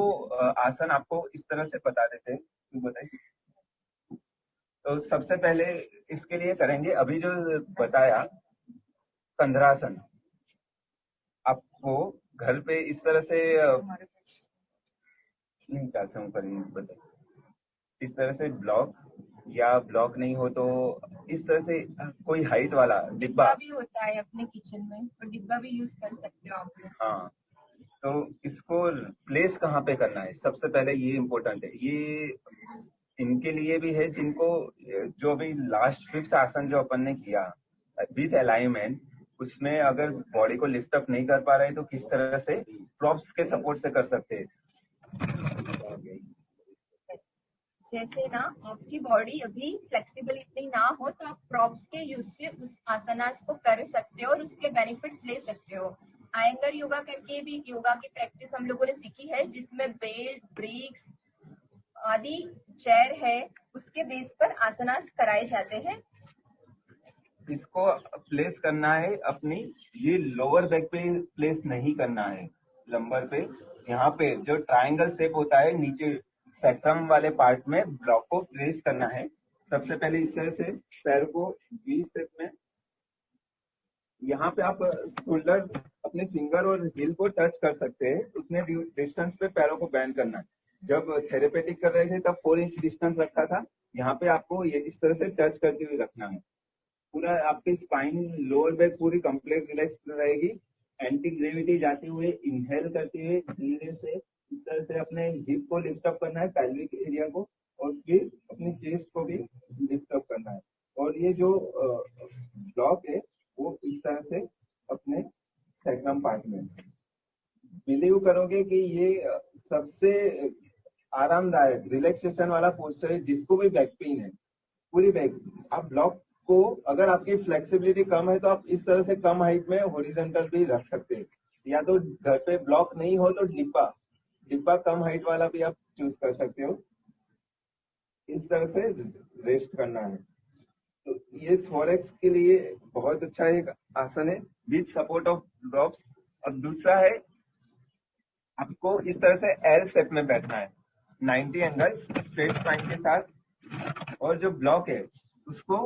आसन आपको इस तरह से बता देते हैं। तो बताइए। तो सबसे पहले इसके लिए करेंगे अभी जो बताया कंधरासन। आपको घर पे इस तरह से 3-4 करिए, बताइए। इस तरह से ब्लॉक, या ब्लॉक नहीं हो तो इस तरह से कोई हाइट वाला डिब्बा भी होता है अपने किचन में, और डिब्बा भी यूज कर सकते हो आप लोग। हाँ, तो इसको प्लेस कहाँ पे करना है, सबसे पहले ये इम्पोर्टेंट है। ये इनके लिए भी है जिनको जो भी लास्ट फिफ्थ आसन जो अपन ने किया विथ अलाइनमेंट, उसमें अगर बॉडी को लिफ्ट अप नहीं कर पा रहे तो किस तरह से प्रॉप्स के सपोर्ट से कर सकते हैं। जैसे ना आपकी बॉडी अभी फ्लेक्सिबल इतनी ना हो तो आप प्रॉप्स के यूज से उस आसनास को कर सकते हो और उसके बेनिफिट्स ले सकते हो। आयंगर योगा करके भी योगा की प्रैक्टिस हम लोगों ने सीखी है, जिसमें बेल्ट, ब्रिक्स आदि चेयर है, उसके बेस पर आसनास कराए जाते हैं। इसको प्लेस करना है अपनी, ये लोअर बैक पे प्लेस नहीं करना है, लंबर पे। यहाँ पे जो ट्रायंगल शेप होता है नीचे सेक्रम वाले पार्ट में ब्लॉक को प्लेस करना है। सबसे पहले इस तरह से पैर को वी शेप में, यहाँ पे आप शोल्डर अपने फिंगर और हील को टच कर सकते हैं, उतने डिस्टेंस पे पैरों को बैंड करना है। जब थेरेपेटिक कर रहे थे तब 4 इंच डिस्टेंस रखा था, यहाँ पे आपको ये इस तरह से टच करके भी रखना है। पूरा आपकी स्पाइन लोअर बैक पूरी कंप्लीट रिलैक्स रहेगी। एंटी ग्रेविटी जाते हुए इनहेल करते हुए धीरे से इस तरह से अपने हिप को लिफ्ट अप करना है, पैल्विक एरिया को, और फिर अपनी चेस्ट को भी लिफ्ट अप करना है। और ये जो ब्लॉक है वो इस तरह से अपने सैक्रम पार्ट में, बिलीव करोगे कि ये सबसे आरामदायक रिलैक्सेशन वाला पोस्टर है। जिसको भी बैक पेन है, पूरी बैक, आप ब्लॉक को, अगर आपकी फ्लेक्सिबिलिटी कम है तो आप इस तरह से कम हाइट में हॉरिजॉन्टल भी रख सकते हैं, या तो घर पे ब्लॉक नहीं हो तो डिब्बा डिब्बा कम हाइट वाला भी आप चूज कर सकते हो। इस तरह से रेस्ट करना है। तो ये थोरेक्स के लिए बहुत अच्छा एक आसन है विद सपोर्ट ऑफ ड्रॉप्स। और दूसरा है, आपको इस तरह से एल शेप में बैठना है, 90 एंगल्स स्ट्रेट स्पाइन के साथ, और जो ब्लॉक है उसको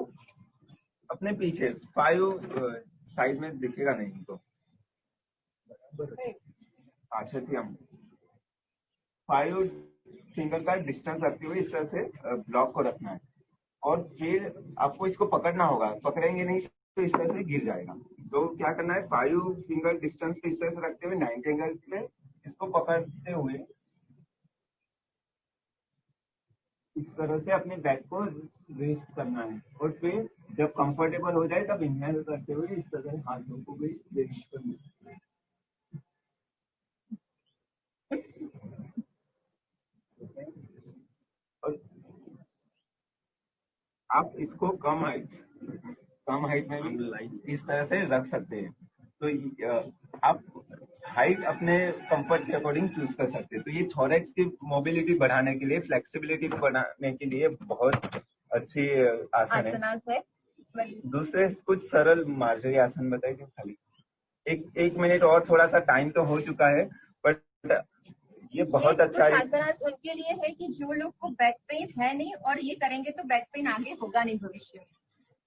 अपने पीछे 5 साइड में दिखेगा नहीं तो अच्छा थी हम 5 फिंगर का डिस्टेंस रखते हुए इस तरह से ब्लॉक को रखना है। और फिर आपको इसको पकड़ना होगा, पकड़ेंगे नहीं तो इस तरह से गिर जाएगा। तो क्या करना है, 5 फिंगर डिस्टेंस पे इस तरह से रखते हुए 90 एंगल पे इसको पकड़ते हुए इस तरह से अपने बैक को रेस्ट करना है। और फिर जब कंफर्टेबल हो जाए तब इनहेल करते हुए इस तरह से हाथों को भी रेस्ट करना है। और आप इसको कम हाइट में भी इस तरह से रख सकते हैं। तो आप हाइट अपने कंफर्ट के अकॉर्डिंग चूज कर सकते हैं। तो ये थोरेक्स की मोबिलिटी बढ़ाने के लिए, फ्लेक्सिबिलिटी को बढ़ाने के लिए बहुत अच्छी आसन है। दूसरे कुछ सरल मार्जरी आसन बताइए खाली। एक मिनट और, थोड़ा सा टाइम तो हो चुका है, बट ये बहुत अच्छा है। आसनास उनके लिए है कि जो लोग को बैक पेन है नहीं और ये करेंगे तो बैक पेन आगे होगा नहीं भविष्य में।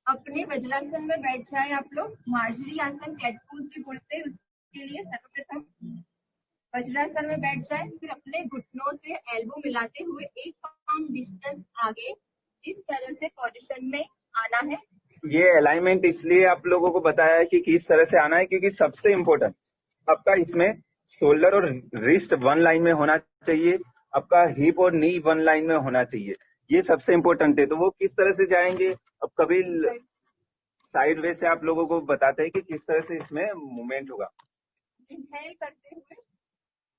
अपने वज्रासन में बैठ जाए आप लोग, मार्जरी आसन कैट पोज भी बोलते हैं। उसके लिए सर्वप्रथम वज्रासन में बैठ जाए, फिर अपने घुटनों से एल्बो मिलाते हुए 1 पाउंड डिस्टेंस आगे इस तरह से पोजीशन में आना है। ये अलाइनमेंट इसलिए आप लोगों को बताया है कि किस तरह से आना है, क्योंकि सबसे इम्पोर्टेंट आपका इसमें शोल्डर और रिस्ट 1 लाइन में होना चाहिए, आपका हिप और नी 1 लाइन में होना चाहिए। ये सबसे इम्पोर्टेंट है। तो वो किस तरह से जाएंगे, अब कभी साइड वे से आप लोगों को बताते हैं कि किस तरह से इसमें मूवमेंट होगा। इनहेल करते हुए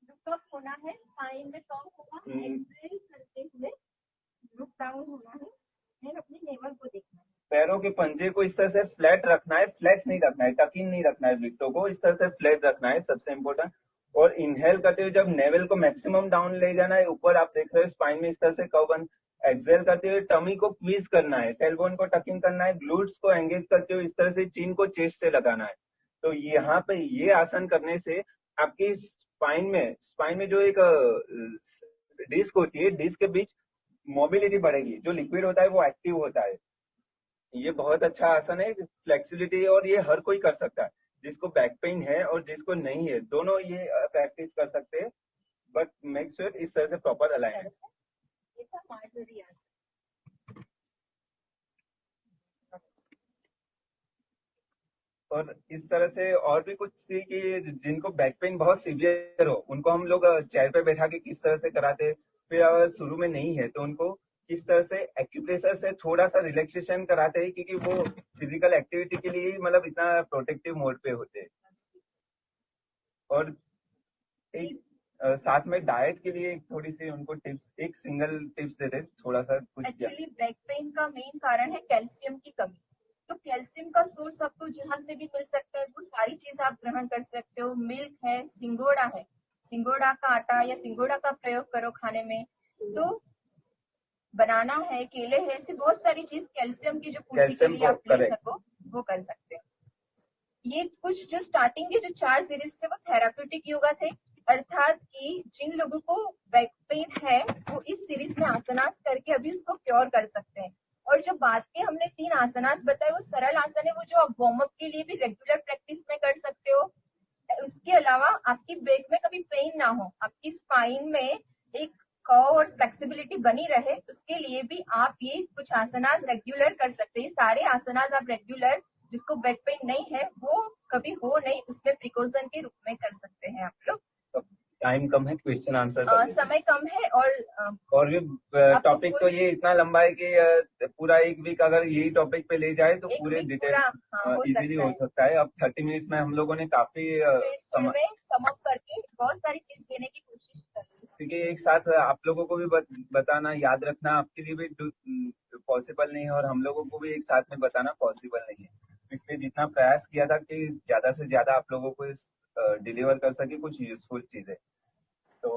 लुक अप होना है, स्पाइन में टॉप होगा। एक्सहेल करते हुए लुक डाउन होना है, फिर अपने नेवर को देखना है। पैरों के पंजे को इस तरह से फ्लैट रखना है, फ्लेक्स नहीं रखना है, टकिन नहीं रखना है, विक्टो को इस तरह से फ्लैट रखना है, सबसे इम्पोर्टेंट। और इनहेल करते हुए जब नेवल को मैक्सिमम डाउन ले जाना है, ऊपर आप देख रहे हो स्पाइन में इस तरह से कर्व बन। एक्सेल करते हुए टमी को क्वीज करना है, टेलबोन को टकिंग करना है, ग्लूट्स को एंगेज करते हुए इस तरह से चिन को चेस्ट से लगाना है। तो यहाँ पे ये आसन करने से आपकी स्पाइन में जो एक डिस्क होती है, डिस्क के बीच मोबिलिटी बढ़ेगी, जो लिक्विड होता है वो एक्टिव होता है। ये बहुत अच्छा आसन है, फ्लेक्सिबिलिटी, और ये हर कोई कर सकता है, जिसको बैक पेन है और जिसको नहीं है, दोनों ये प्रैक्टिस कर सकते हैं। बट मेक श्योर इस तरह से प्रॉपर अलाइनमेंट। और इस तरह से और भी कुछ थी कि जिनको बैक पेन बहुत सीवियर हो उनको हम लोग चेयर पे बैठा के किस तरह से कराते। फिर अगर शुरू में नहीं है तो उनको किस तरह से एक्यूप्रेशर से थोड़ा सा रिलैक्सेशन कराते हैं, क्योंकि वो फिजिकल एक्टिविटी के लिए मतलब इतना प्रोटेक्टिव मोड पे होते हैं। और एक साथ में डाइट के लिए एक थोड़ी सी उनको टिप्स, एक सिंगल टिप्स देते थोड़ा सा कुछ क्या। एक्चुअली बैक पेन का मेन कारण है कैल्शियम की कमी। तो कैल्शियम का सोर्स आपको जहां से भी मिल सकता है वो सारी चीज आप ग्रहण कर सकते हो। मिल्क है, सिंगोड़ा है, सिंगोड़ा का आटा या सिंगोड़ा का प्रयोग करो खाने में। तो बनाना है, केले है, ऐसी बहुत सारी चीज कैल्शियम की जो पूर्ति के कैल्शियम लिए को आप ले करेक्ट। सको वो कर सकते हो। ये कुछ जो स्टार्टिंग के जो 4 सीरीज से वो थेराप्यूटिक योगा थे, अर्थात कि जिन लोगों को बैक पेन है वो इस सीरीज में आसनास करके अभी उसको क्योर कर सकते हैं। और जो बात के हमने 3 आसनास बताए वो सरल आसन है, वो जो आप वार्म अप के लिए भी रेगुलर प्रैक्टिस में कर सकते हो। उसके अलावा आपकी बैक में कभी पेन ना हो, आपकी स्पाइन में एक कर्व और फ्लेक्सिबिलिटी बनी रहे, उसके लिए भी आप ये कुछ आसनास रेगुलर कर सकते हैं। सारे आसनास आप रेगुलर, जिसको बैक पेन नहीं है वो कभी हो नहीं, उसमें प्रिकॉशन के रूप में कर सकते हैं आप लोग। टाइम कम है, क्वेश्चन आंसर कर लेते हैं। समय कम है और भी आपको टॉपिक तो कोई ये इतना लंबा है कि पूरा एक वीक अगर यही टॉपिक पे ले जाए तो एक पूरे वीक डिटेल पूरा हो इजीली सकता हो है। सकता है। अब 30 मिनट्स में हम लोगों ने काफी स्ट्रेटफुल में सम अप करके बहुत सारी चीज देने की कोशिश कर रही है। क्योंकि एक साथ आप लोगों को भी बताना, याद रखना आपके लिए भी पॉसिबल नहीं है और हम लोगों को भी एक साथ में बताना पॉसिबल नहीं है। इसलिए जितना प्रयास किया था कि ज्यादा से ज्यादा आप लोगों को इस डिलीवर कर सके कुछ यूजफुल चीजें। तो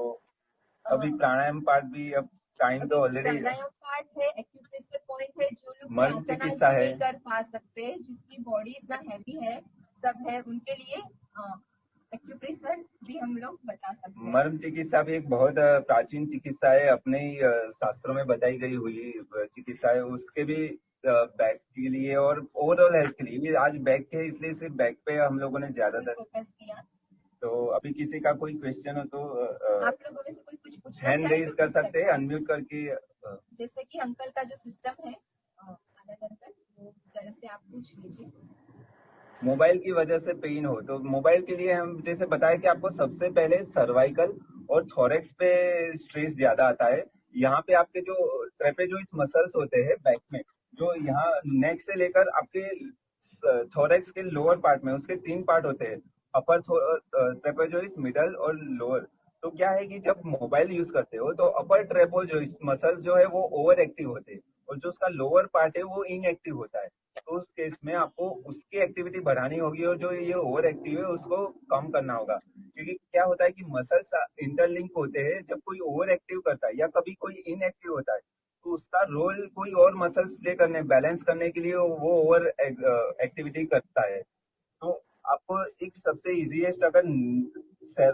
अभी प्राणायाम पार्ट भी, अब टाइम तो अभी ऑलरेडी, प्राणायाम पार्ट है, एक्यूप्रेशर पॉइंट है। जो लोग मर्म आसनास चिकित्सा भी है। नहीं कर पा सकते, जिसकी बॉडी इतना हैवी है, सब है, उनके लिए एक्यूप्रेशर भी हम लोग बता सकते हैं। मर्म चिकित्सा भी एक बहुत प्राचीन चिकित्सा है, अपने ही शास्त्रों में बताई गई हुई चिकित्सा है। उसके भी बैक के लिए और ओवरऑल हेल्थ के लिए, ये आज बैक है इसलिए सिर्फ बैक पे हम लोगों ने फुल ज्यादातर। फोकस किया। तो अभी किसी का कोई क्वेश्चन हो तो आप लोगों में से कोई कुछ पूछना हैंड चाहे तो रेज कर पूछ सकते हैं सकता है। अनम्यूट करके। जैसे कि अंकल का जो सिस्टम है, आनंद अंकल, वो उस तरह से आप पूछ लीजिए। मोबाइल की वजह से पेन हो तो मोबाइल के लिए हम जैसे बताया कि आपको सबसे पहले सर्वाइकल और थोरेक्स पे स्ट्रेस ज्यादा आता है। यहाँ पे आपके जो ट्रेपेजोइड्स मसल्स होते हैं बैक में, जो यहाँ नेक से लेकर आपके थोरेक्स के लोअर पार्ट में, उसके 3 पार्ट होते हैं, अपर ट्रेपेजोइड्स, मिडल और लोअर। तो क्या है कि जब मोबाइल यूज करते हो तो अपर ट्रेपेजोइड्स मसल्स जो है वो ओवर एक्टिव होते हैं और जो उसका लोअर पार्ट है वो इनएक्टिव होता है। तो उस केस में आपको उसकी एक्टिविटी बढ़ानी होगी और जो ये ओवर एक्टिव है उसको कम करना होगा। क्योंकि क्या होता है कि मसल्स इंटरलिंक होते हैं, जब कोई ओवर एक्टिव करता है या कभी कोई इनएक्टिव होता है तो उसका रोल कोई और मसल्स प्ले करने, बैलेंस करने के लिए वो ओवर एक्टिविटी करता है। तो आपको एक सबसे इजीएस्ट, अगर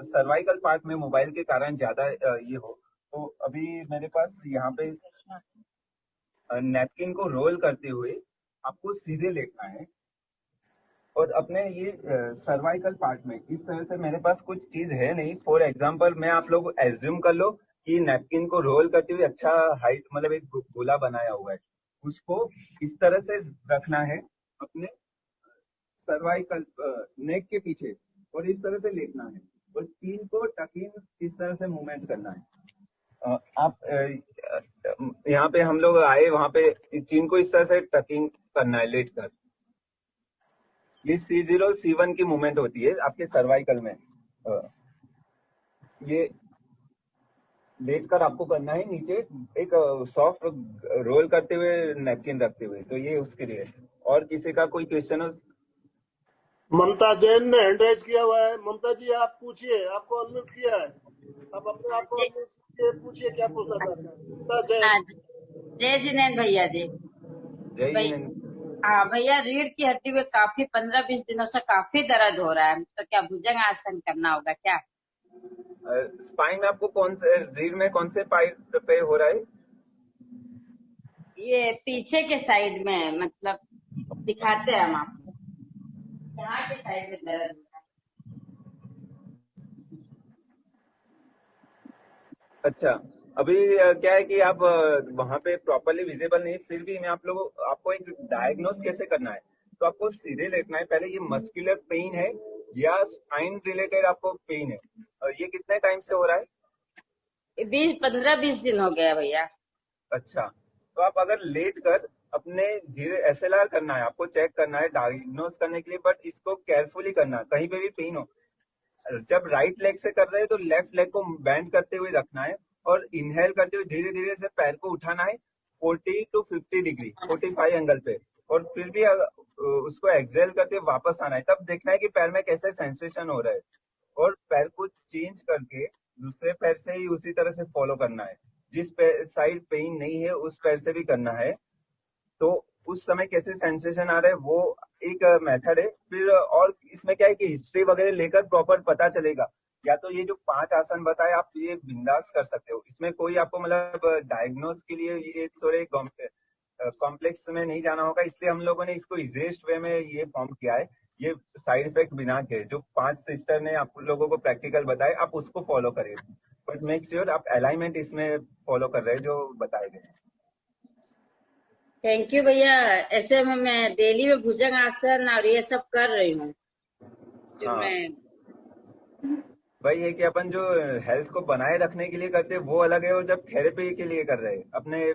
सर्वाइकल पार्ट में मोबाइल के कारण ज्यादा ये हो तो अभी मेरे पास यहाँ पे नैपकिन को रोल करते हुए आपको सीधे लेटना है और अपने ये सर्वाइकल पार्ट में इस तरह से, मेरे पास कुछ चीज है नहीं, फॉर एग्जांपल मैं आप लोग एज्यूम कर लो कि नैपकिन को रोल करते हुए अच्छा हाइट मतलब एक गोला बनाया हुआ है, उसको इस तरह से रखना है अपने सर्वाइकल नेक के पीछे और इस तरह से लेटना है और चीन को टकिन इस तरह से मूवमेंट करना है। आप यहाँ पे हम लोग आए वहां पे चीन को इस तरह से टकिंग करना है लेट कर। ये C0 C1 की मूवमेंट होती है आपके सर्वाइकल में। ये लेट कर आपको करना है नीचे एक सॉफ्ट रोल करते हुए नैपकिन रखते हुए। तो ये उसके लिए। और किसी का कोई क्वेश्चन हो? ममता जैन ने हैंड राइज किया हुआ है। ममता जी आप पूछिए, आपको अनम्यूट किया है, आप अपने आप को अनम्यूट करके पूछिए क्या पूछना चाहते हैं। ममता जैन। जय जिनेन्द्र भैया जी। जय भाई हिंद। हाँ भैया, रीढ़ की हड्डी में काफी 15-20 दिनों से काफी दर्द हो रहा है, तो क्या भुजंग आसन करना होगा क्या? स्पाइन में आपको कौन से रीढ़ में कौन से पार्ट पे हो रहा है? ये पीछे के साइड में, मतलब दिखाते हैं हम आपको, यहाँ के साइड में दर्द हो रहा अच्छा, अभी क्या है कि आप वहां पे प्रॉपरली विजिबल नहीं, फिर भी मैं आप लोगों आपको एक डायग्नोस कैसे करना है तो आपको सीधे लेटना है। पहले ये मस्कुलर पेन है या स्पाइन रिलेटेड आपको पेन है, और ये कितने टाइम से हो रहा है? 15-20 दिन हो गया भैया। अच्छा, तो आप अगर लेट कर अपने धीरे SLR करना है, आपको चेक करना है डायग्नोस करने के लिए, बट इसको केयरफुली करना है। कहीं पे भी पेन हो, जब राइट लेग से कर रहे हैं तो लेफ्ट लेग को बेंड करते हुए रखना है और इनहेल करते हुए धीरे धीरे से पैर को उठाना है 40 to 50 डिग्री 45 एंगल पे, और फिर भी उसको एक्सेल करते हुए वापस आना है। तब देखना है कि पैर में कैसे सेंसेशन हो रहा है, और पैर को चेंज करके दूसरे पैर से ही उसी तरह से फॉलो करना है। जिस साइड पेन नहीं है उस पैर से भी करना है। तो उस समय कैसे सेंसेशन आ रहा है वो एक मेथड है। फिर और इसमें क्या है कि हिस्ट्री वगैरह लेकर प्रॉपर पता चलेगा। या तो ये जो 5 आसन बताए आप ये बिंदास कर सकते हो, इसमें कोई आपको मतलब डायग्नोस के लिए ये थोड़े कॉम्प्लेक्स में नहीं जाना होगा, इसलिए हम लोगों ने इसको इजीएस्ट वे में ये फॉर्म किया है। ये साइड इफेक्ट बिना के जो 5 सिस्टर ने आप लोगों को प्रैक्टिकल बताए आप उसको फॉलो करिए, बट मेक श्योर आप अलाइनमेंट इसमें फॉलो कर रहे हैं जो बताए गए। थैंक यू भैया। ऐसे में मैं डेली में भुजंग आसन और ये सब कर रही हूँ जो हाँ, मैं। वही है कि अपन जो हेल्थ को बनाए रखने के लिए करते हैं वो अलग है, और जब थेरेपी के लिए कर रहे हैं अपने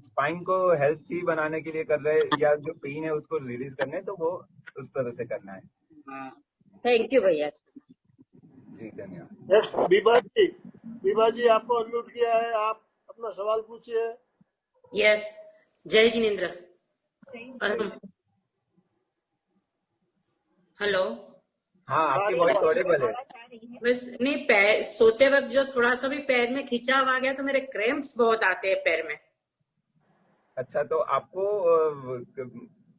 स्पाइन को हेल्थी बनाने के लिए कर रहे हैं या जो पेन है उसको रिलीज करने, तो वो उस तरह से करना है। थैंक यू भैया। जी धन्यवाद। नेक्स्ट विभा जी आपको अनम्यूट किया है, आप अपना सवाल पूछिए। यस, जय जिनेन्द्र। हेलो। हाँ, आपकी वॉइस ऑडिबल है। बस नहीं, पैर सोते वक्त जो थोड़ा सा भी पैर में खिंचाव आ गया तो मेरे क्रैम्प्स बहुत आते हैं पैर में। अच्छा, तो आपको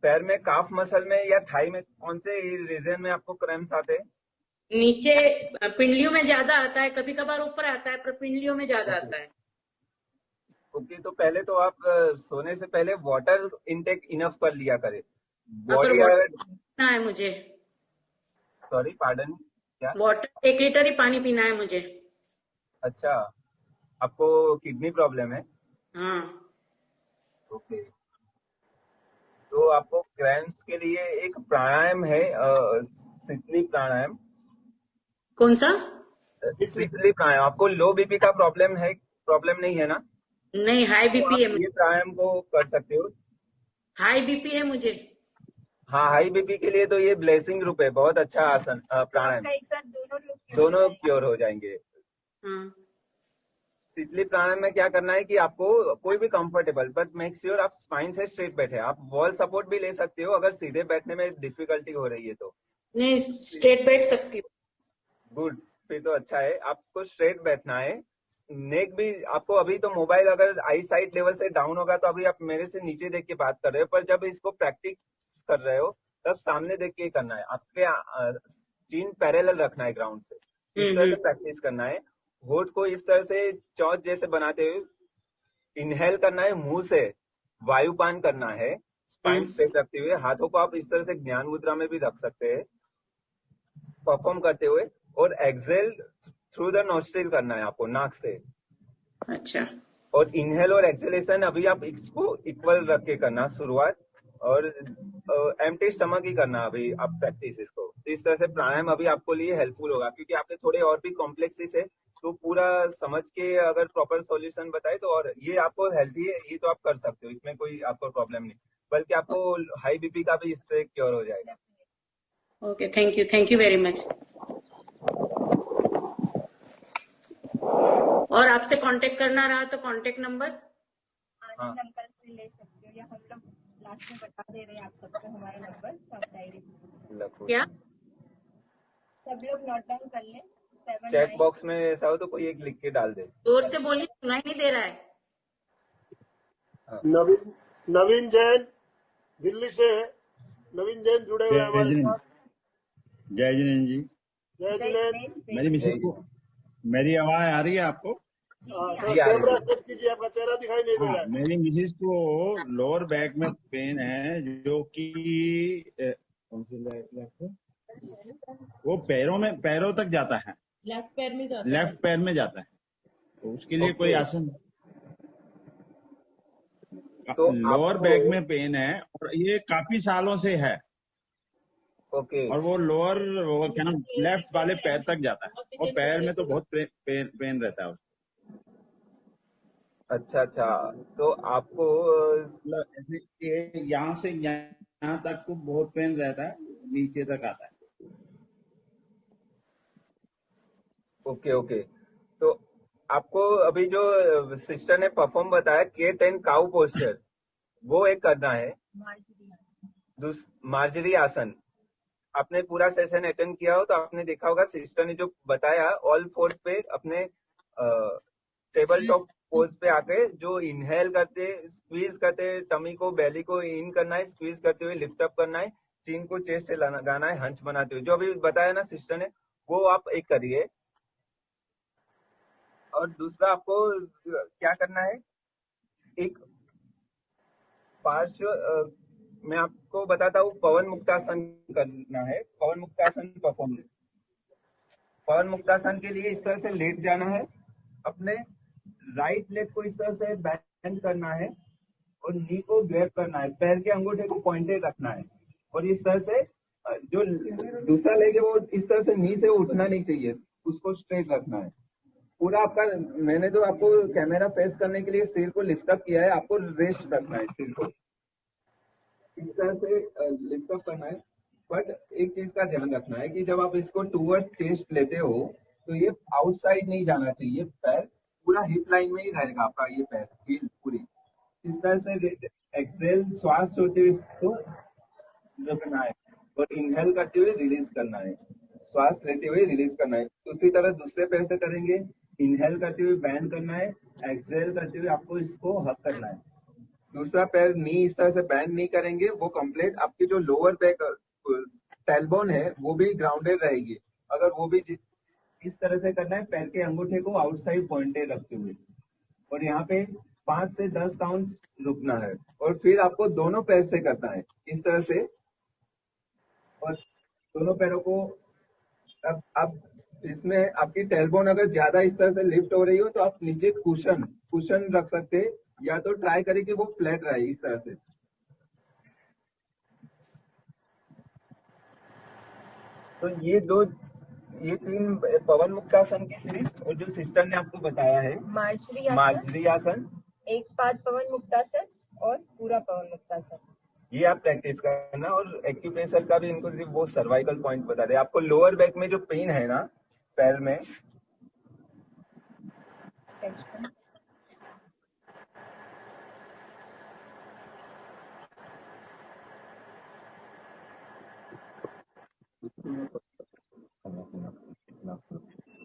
पैर में काफ मसल में या थाई में कौन से रीजन में आपको क्रैम्प्स आते हैं? नीचे पिंडलियों में ज्यादा आता है, कभी कभार ऊपर आता है, पर पिंडलियों में ज्यादा आता है। ओके, तो पहले तो आप सोने से पहले वाटर इनटेक इनफ कर लिया करें। पर बॉडी वाटर पीना है मुझे। सॉरी पार्डन, क्या? वाटर 1 लीटर ही पानी पीना है मुझे। अच्छा, आपको किडनी प्रॉब्लम है? हाँ। ओके, तो आपको क्रैम्प्स के लिए एक प्राणायाम है, शीतली प्राणायाम। कौन सा? शीतली प्राणायाम। आपको लो बीपी का प्रॉब्लम नहीं है ना? नहीं, हाई तो बीपी आप है। ये प्राणायाम को कर सकते हो। हाई बीपी है मुझे। हाँ, हाई बीपी के लिए तो ये ब्लेसिंग रूप है, बहुत अच्छा आसन प्राणायाम, एक साथ दोनों क्योर हो जाएंगे। हाँ। शीतली प्राणायाम में क्या करना है कि आपको कोई भी कंफर्टेबल, बट मेक श्योर आप स्पाइन से स्ट्रेट बैठे। आप वॉल सपोर्ट भी ले सकते हो अगर सीधे बैठने में डिफिकल्टी हो रही है तो। नहीं, स्ट्रेट बैठ सकती हूँ। गुड, फिर तो अच्छा है। आपको स्ट्रेट बैठना है। नेक भी आपको, अभी तो मोबाइल अगर आई साइट लेवल से डाउन होगा तो अभी आप मेरे से नीचे देख के बात कर रहे हो, पर जब इसको प्रैक्टिस कर रहे हो तब सामने देख के करना है। आपके चीन पैरेलल रखना है ग्राउंड से, इस तरह से प्रैक्टिस करना है। होठ को इस तरह से चौथ जैसे बनाते हुए इनहेल करना है, मुंह से वायुपान करना है, स्पाइन स्ट्रेट रखते हुए। हाथों को आप इस तरह से ज्ञान मुद्रा में भी रख सकते हैं परफॉर्म करते हुए, और एक्सेल थ्रू द नोस्ट्रिल करना है आपको, नाक से। अच्छा। और इनहेल और एक्सेलेशन अभी आप इसको इक्वल रख के करना शुरुआत, और एम्प्टी स्टमक ही करना अभी आप प्रैक्टिस इसको। तो इस तरह से प्राणायाम अभी आपको लिए हेल्पफुल होगा, क्योंकि आपने थोड़े और भी कॉम्प्लेक्सिस है तो पूरा समझ के अगर प्रॉपर सॉल्यूशन बताए तो, और ये आपको हेल्थी है ये तो आप कर सकते हो, इसमें कोई आपको प्रॉब्लम नहीं, बल्कि आपको हाई बीपी का भी इससे क्योर हो जाएगा। Okay, thank you very much. और आपसे कांटेक्ट करना रहा तो कांटेक्ट नंबर नंबर से ले सकते हो, या हम लोग लास्ट में बता दे रहे हैं आप सबको हमारा नंबर, तो आप डायरेक्ट क्या? सब लोग नोट डाउन कर लें। चैट बॉक्स में ऐसा हो तो कोई एक लिख के डाल दे। जोर से बोलिए, सुनाई नहीं दे रहा है। नवीन जैन दिल्ली से है। नवीन जैन जुड़े हुए हैं हमारे साथ। जय जिनेन्द्र जी। जय जिनेन्द्र। मेरी मिसेज को मेरी आवाज आ रही है आपको? कैमरा सेट कीजिए, आपका चेहरा दिखाई नहीं दे रहा है। मेरी मिसेज को लोअर बैक में पेन है, जो कि कौन सी लेफ्ट, वो पैरों तक जाता है, लेफ्ट पैर में जाता है। तो उसके लिए कोई आसन तो लोअर आपको बैक में पेन है और ये काफी सालों से है, ओके और वो लोअर वो क्या नाम लेफ्ट वाले पैर तक जाता है, और पैर में तो बहुत पेन रहता है। अच्छा अच्छा, तो आपको मतलब ऐसे ये यहाँ से यहाँ तक तो बहुत पेन रहता है, नीचे तक आता है। ओके ओके, तो आपको अभी जो सिस्टर ने परफॉर्म बताया केट एंड काउ पोस्चर, वो एक करना है। मार्जरी आसन, आपने पूरा सेशन अटेंड किया हो तो आपने देखा होगा सिस्टर ने जो बताया, ऑल फोर्स पे अपने टेबल टॉप पोज पे आके जो इनहेल करते स्क्वीज करते, टमी को बेली को इन करना है, स्क्वीज करते हुए लिफ्ट अप करना है, चीन को चेस्ट से लगाना है, हंच बनाते हुए, जो अभी बताया ना सिस्टर ने, वो आप एक करिए। और दूसरा आपको क्या करना है, एक पार्श्व मैं आपको बताता हूँ, पवन मुक्तासन करना है। पवन मुक्तासन परफॉर्म, पवन मुक्तासन के लिए इस तरह से लेट जाना है, अपने राइट लेग को इस तरह से बेंड करना है और नी को ग्रैब करना है, पैर के अंगूठे को पॉइंटेड रखना है, और इस तरह से जो दूसरा लेग है वो इस तरह से नी से उठना नहीं चाहिए, उसको स्ट्रेट रखना है पूरा आपका। मैंने तो आपको कैमरा फेस करने के लिए सिर को लिफ्ट अप किया है, आपको रेस्ट रखना है, सिर को इस तरह से लिफ्ट अप करना है। बट एक चीज का ध्यान रखना है कि जब आप इसको टूवर्ड्स चेस्ट लेते हो तो ये आउटसाइड नहीं जाना चाहिए, पैर पूरा हिप लाइन में ही रहेगा आपका, ये पैर हील पूरी इस तरह से एक्सेल श्वास छोड़ते हुए इसको रखना है और इनहेल करते हुए रिलीज करना है, श्वास लेते हुए रिलीज करना है। उसी तरह दूसरे पैर से करेंगे, इनहेल करते हुए बैंड करना है, एक्सेल करते हुए आपको इसको हक करना है। दूसरा पैर नी इस तरह से बैंड नहीं करेंगे, वो कंप्लीट आपकी जो लोअर बैक टेलबोन है वो भी ग्राउंडेड रहेगी, अगर वो भी इस तरह से करना है, पैर के अंगूठे को आउटसाइड पॉइंटेड रखते हुए, और यहाँ पे 5 से 10 काउंट रुकना है, और फिर आपको दोनों पैर से करना है इस तरह से, और दोनों पैरों को अब इसमें आपकी टेलबोन अगर ज्यादा इस तरह से लिफ्ट हो रही हो तो आप नीचे कुशन रख सकते हैं, या तो ट्राई करें कि वो फ्लैट रहे इस तरह से। तो ये तीन पवन मुक्तासन की सीरीज, और जो सिस्टर ने आपको बताया है मार्जरी आसन, एक पाद पवन मुक्तासन और पूरा पवन मुक्तासन, ये आप प्रैक्टिस करना। और एक्यूप्रेशर का भी इनको सिर्फ वो सर्वाइकल पॉइंट बता दे, आपको लोअर बैक में जो पेन है ना पैर में,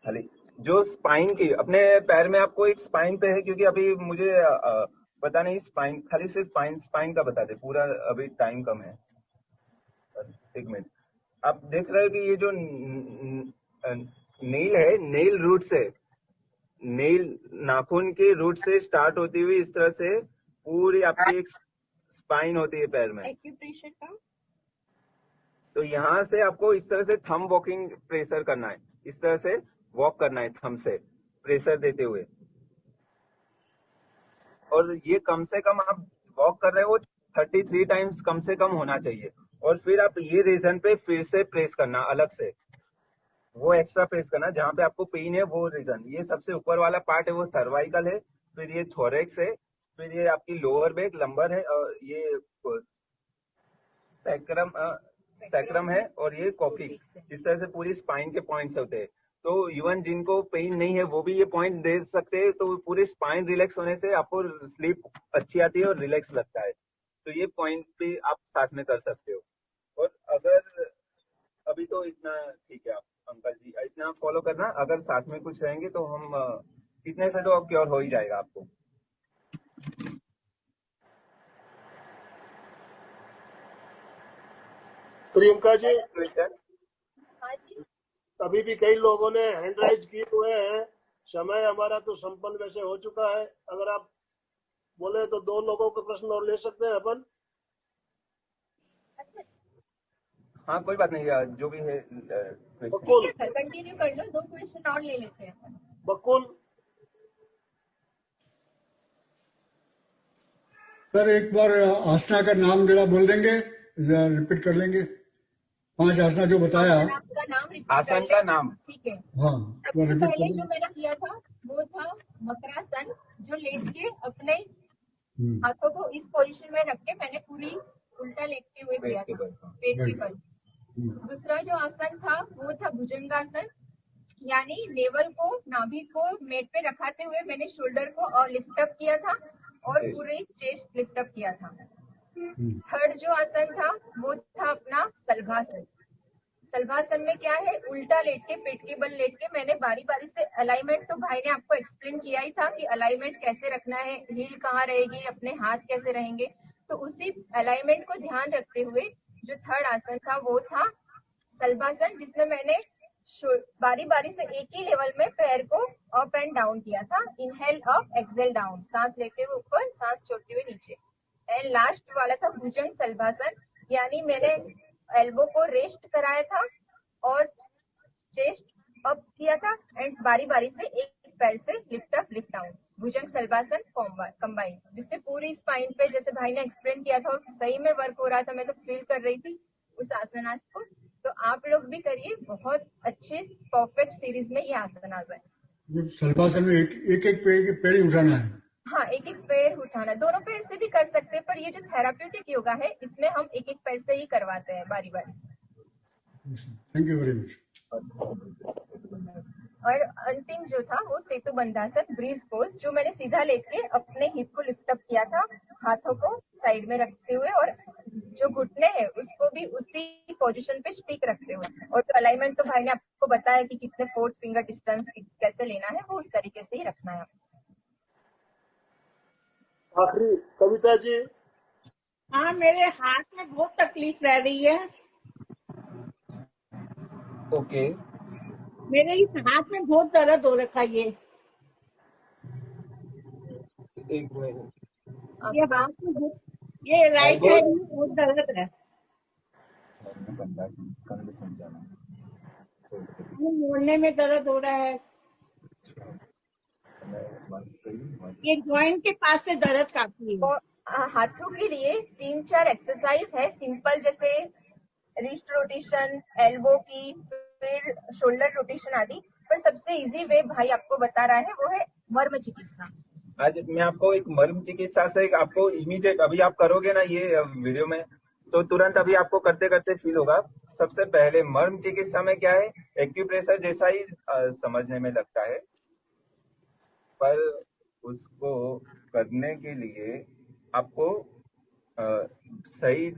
खाली जो स्पाइन की अपने पैर में आपको एक स्पाइन पे है, क्योंकि अभी मुझे पता नहीं स्पाइन, खाली सिर्फ स्पाइन का बता दे पूरा, अभी टाइम कम है। एक मिनट, आप देख रहे हो कि ये जो नेल है, नेल रूट से, नेल नाखून के रूट से स्टार्ट होती हुई इस तरह से पूरी आपकी एक स्पाइन होती है पैर में। एक्यूप्रेशर का तो यहाँ से आपको इस तरह से थंब वॉकिंग प्रेशर करना है, इस तरह से वॉक करना है थंब से प्रेशर देते हुए, और ये कम से कम आप वॉक कर रहे हो 33 टाइम्स कम से कम होना चाहिए। और फिर आप ये रीजन पे फिर से प्रेस करना, अलग से वो एक्स्ट्रा प्रेस करना जहाँ पे आपको पेन है, वो रीजन। ये सबसे ऊपर वाला पार्ट है वो सर्वाइकल है, फिर ये थोरेक्स है, फिर ये आपकी लोअर बैक लंबर है, और ये सैक्रम है, और ये कॉक्सिक्स। इस तरह से पूरी स्पाइन के पॉइंट्स होते हैं। तो इवन जिनको पेन नहीं है वो भी ये पॉइंट दे सकते हैं, तो पूरे स्पाइन रिलैक्स होने से आपको स्लीप अच्छी आती है और रिलैक्स लगता है। तो ये पॉइंट भी आप साथ में कर सकते हो। और अगर अभी तो इतना ठीक है, आप अंकल जी इतना फॉलो करना, अगर साथ में कुछ रहेंगे तो हम इतने से तो क्योर हो ही जाएगा आपको। प्रियंका जी, हाँ जी, अभी भी कई लोगों ने हैंड राइज किए हुए हैं, समय हमारा तो संपन्न वैसे हो चुका है, अगर आप बोले तो 2 लोगों के प्रश्न और ले सकते हैं अपन। अच्छा हाँ कोई बात नहीं, जो भी है बकुल, ठीक है, कंटिन्यू कर लो, 2 क्वेश्चन और ले लेते हैं। बकुल सर एक बार आसना का नाम जरा बोल देंगे, रिपीट कर लेंगे 5 आसना जो बताया। आपका नाम रिपीट आसन कर का ले। नाम। ठीक है, हाँ सबसे रिपीट पहले कर जो मैंने किया था वो था मकरासन, जो लेट के अपने लें। हाथों को इस पोजीशन में रख के मैंने पूरी उल्टा लेटते हुए किया पेट के था, बल। पेट के राइट। बल। दूसरा जो आसन था वो था भुजंगासन, यानी नेवल को, नाभि को मेट पे रखाते हुए मैंने शोल्डर को और लिफ्ट अप किया था और पूरे चेस्ट लिफ्ट अप किया था। थर्ड जो आसन था वो था अपना सलभासन। सलभासन में क्या है, उल्टा लेट के, पेट के बल लेट के मैंने बारी बारी से अलाइनमेंट तो भाई ने आपको एक्सप्लेन किया ही था कि अलाइनमेंट कैसे रखना है, हील कहाँ रहेगी, अपने हाथ कैसे रहेंगे। तो उसी अलाइनमेंट को ध्यान रखते हुए जो थर्ड आसन था वो था सलभासन, जिसमें मैंने बारी बारी से एक ही लेवल में पैर को अप एंड डाउन किया था। इनहेल अप, एक्सेल डाउन, सांस लेते हुए ऊपर, सांस छोड़ते हुए नीचे। एंड लास्ट वाला था भुजंग सलभासन, यानी मैंने एल्बो को रेस्ट कराया था और चेस्ट अप किया था एंड बारी बारी से एक पैर से लिफ्ट अप लिफ्ट डाउन, भुजंग सलभासन कंबाइन, जिससे पूरी स्पाइन पे जैसे भाई ने एक्सप्लेन किया था और सही में वर्क हो रहा था, मैं तो फील कर रही थी उस आसनास को। तो आप लोग भी करिए, बहुत अच्छे परफेक्ट सीरीज में ये आसनास है। सलभासन में एक एक पैर ही उठाना है। हाँ, एक एक पैर उठाना, दोनों पैर से भी कर सकते हैं, पर ये जो थेराप्यूटिक योगा है इसमें हम एक एक पैर से ही करवाते हैं बारी बारी से। Thank you very much. और अंतिम जो था वो सेतु बंधासन ब्रीज पोज, जो मैंने सीधा लेट के अपने हिप को लिफ्ट अप किया था, हाथों को साइड में रखते हुए और जो घुटने हैं उसको भी उसी पोजीशन पे स्टिक रखते हुए, और जो अलाइनमेंट तो भाई ने आपको बताया कि कितने 4 फिंगर डिस्टेंस कैसे लेना है, वो उस तरीके से ही रखना है। आखिरी कविता जी। हाँ, मेरे हाथ में बहुत तकलीफ रह रही है। ओके। मेरे इस हाथ में बहुत दर्द हो रखा है। एक मिनट। ये हाथ में ये राइट हैंड में बहुत दर्द है, मोड़ने में दर्द हो रहा है, ये जॉइंट के पास से दर्द काफी है। और हाथों के लिए 3-4 एक्सरसाइज है सिंपल, जैसे रिस्ट रोटेशन, एल्बो की, फिर शोल्डर रोटेशन आदि, पर सबसे इजी वे भाई आपको बता रहा है वो है मर्म चिकित्सा। आज मैं आपको एक मर्म चिकित्सा से आपको इमीडिएट, अभी आप करोगे ना ये वीडियो में तो तुरंत अभी आपको करते करते फील होगा। सबसे पहले मर्म चिकित्सा में क्या है, एक्यूप्रेशर जैसा ही समझने में लगता है, पर उसको करने के लिए आपको सही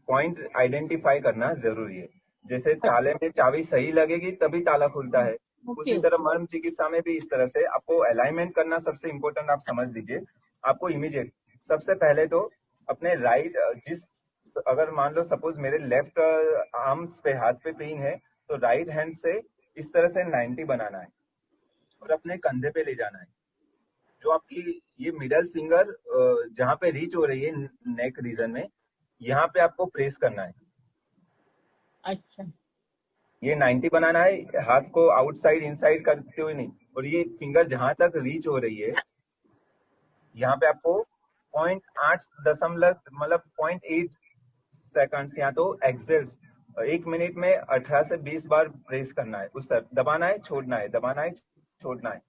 पॉइंट आइडेंटिफाई करना जरूरी है। जैसे ताले में चाबी सही लगेगी तभी ताला खुलता है, उसी तरह मर्म चिकित्सा में भी इस तरह से आपको अलाइनमेंट करना सबसे इम्पोर्टेंट आप समझ लीजिए। आपको इमीडिएट सबसे पहले तो अपने राइट, अगर मान लो सपोज मेरे लेफ्ट आर्म्स पे, हाथ पे पेन है, तो राइट हैंड से इस तरह से 90 बनाना है और अपने कंधे पे ले जाना है। जो आपकी ये मिडल फिंगर जहाँ पे रीच हो रही है नेक रीजन में, यहाँ पे आपको प्रेस करना है। अच्छा, ये 90 बनाना है, हाथ को आउटसाइड इनसाइड करते हुए नहीं, और ये फिंगर जहां तक रीच हो रही है यहाँ पे आपको 0.8 सेकंड्स या तो एक्सेल्स 1 मिनट में 18 से 20 बार प्रेस करना है, उस तरफ दबाना है, छोड़ना है, दबाना है, छोड़ना है।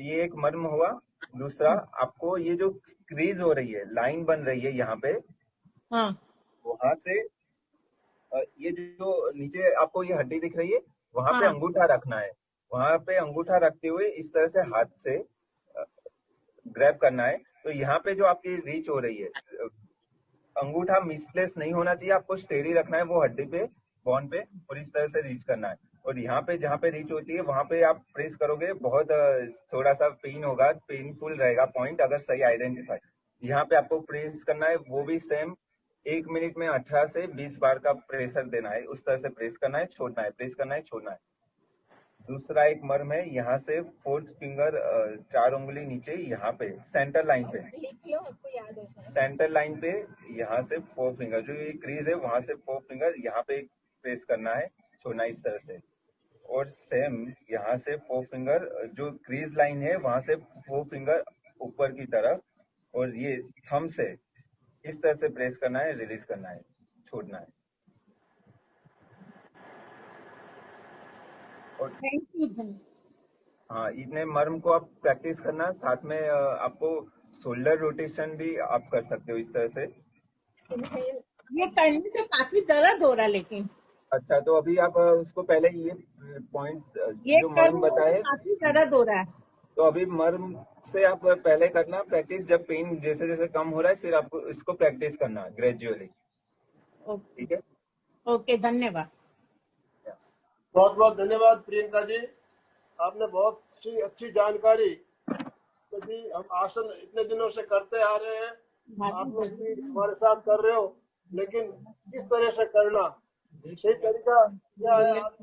ये एक मर्म हुआ। दूसरा, आपको ये जो क्रीज हो रही है, लाइन बन रही है यहाँ पे, हाँ, वहां से ये जो नीचे आपको ये हड्डी दिख रही है, वहां पे हाँ, अंगूठा रखना है। वहां पे अंगूठा रखते हुए इस तरह से हाथ से ग्रैब करना है। तो यहाँ पे जो आपकी रीच हो रही है, अंगूठा मिसप्लेस नहीं होना चाहिए, आपको स्टेडी रखना है वो हड्डी पे, बोन पे, और इस तरह से रीच करना है। और यहाँ पे जहाँ पे रीच होती है वहां पे आप प्रेस करोगे, बहुत थोड़ा सा पेन होगा, पेनफुल रहेगा पॉइंट, अगर सही आइडेंटिफाई। यहाँ पे आपको प्रेस करना है, वो भी सेम 1 मिनट में 18 से 20 बार का प्रेशर देना है, उस तरह से प्रेस करना है, छोड़ना है, प्रेस करना है, छोड़ना है। दूसरा एक मर्म है, यहाँ से 4th फिंगर 4 उंगली नीचे, यहाँ पे सेंटर लाइन पे, सेंटर लाइन पे यहाँ से 4 फिंगर, जो ये क्रीज है वहां से 4 फिंगर यहाँ पे प्रेस करना है, छोड़ना है, इस तरह से। और सेम यहाँ से 4 फिंगर, जो क्रीज लाइन है वहां से 4 फिंगर ऊपर की तरफ, और ये थंब से इस तरह से प्रेस करना है, रिलीज करना है, छोड़ना है। और थैंक यू। हाँ, इतने मर्म को आप प्रैक्टिस करना, साथ में आपको शोल्डर रोटेशन भी आप कर सकते हो इस तरह से। इनहेल ये करने से काफी दर्द हो रहा है, लेकिन अच्छा, तो अभी आप उसको पहले ये पॉइंट्स ये जो मर्म करने से बताए, काफी दर्द हो रहा है। तो अभी मर्म से आप पहले करना प्रैक्टिस, जब पेन जैसे जैसे कम हो रहा है फिर आपको इसको प्रैक्टिस करना ग्रेजुअली। ओके ठीक है, ओके, धन्यवाद। बहुत बहुत धन्यवाद प्रियंका जी, आपने बहुत सी अच्छी जानकारी दी। हम आसन इतने दिनों से करते आ रहे हैं, आप लोग भी हमारे साथ कर रहे हो, लेकिन किस तरह से करना, सही तरीका क्या है आप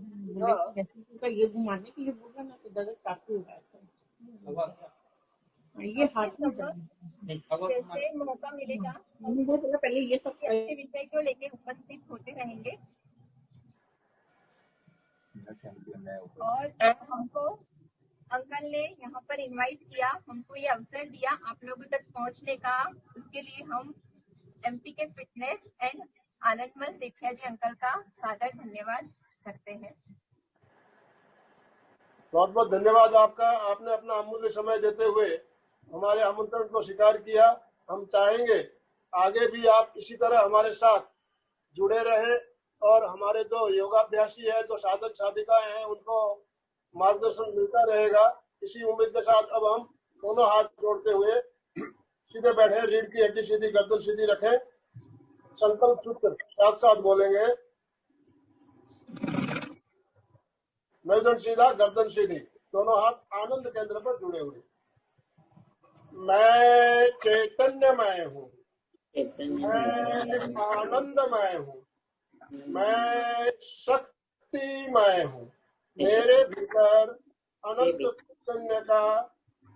सीखा। ये घुमाने के लिए बोला ना, तो दर्द काफी हो रहा है। ये हाथ में जैसे मौका मिलेगा पहले ये सब अच्छे विषय को लेके उपस्थित होते रहेंगे। और हमको अंकल ने यहाँ पर इनवाइट किया, हमको ये अवसर दिया आप लोगों तक पहुँचने का, उसके लिए हम एमपी के fitness and Anandmal Sethia ji uncle का सादर धन्यवाद करते हैं। बहुत बहुत धन्यवाद आपका, आपने अपना अमूल्य समय देते हुए हमारे आमंत्रण को स्वीकार किया। हम चाहेंगे आगे भी आप इसी तरह हमारे साथ जुड़े रहे, और हमारे जो योगाभ्यासी है, जो साधक साधिकाएं हैं, उनको मार्गदर्शन मिलता रहेगा। इसी उम्मीद के साथ अब हम दोनों हाथ जोड़ते हुए सीधे बैठे, रीढ़ की हड्डी सीधी, गर्दन सीधी रखें, संकल्प सूत्र साथ साथ बोलेंगे। मेरुदंड सीधा, गर्दन सीधी, दोनों हाथ आनंद केंद्र पर जुड़े हुए। मैं चैतन्यमय हूँ, मैं आनंदमय हूँ, मैं शक्तिमय हूँ। मेरे भीतर अनंत चैतन्य का,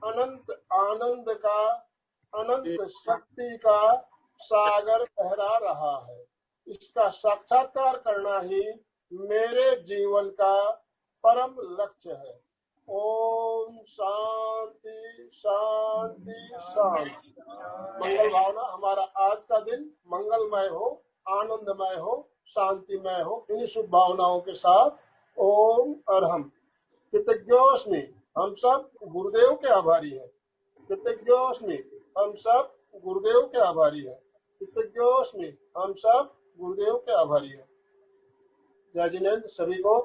अनंत आनंद का, अनंत शक्ति का सागर लहरा रहा है। इसका साक्षात्कार करना ही मेरे जीवन का परम लक्ष्य है। ओम शांति शांति शांति। मंगल भावना, हमारा आज का दिन मंगलमय हो, आनंदमय हो, शांतिमय हो। इन्हीं शुभ भावनाओं के साथ ओम अरहम। कृतज्ञोस्मि, हम सब गुरुदेव के आभारी हैं। कृतज्ञोस्मि, हम सब गुरुदेव के आभारी हैं। कृतज्ञोस्मि, हम सब गुरुदेव के आभारी हैं। जय जिनेन्द्र सभी को।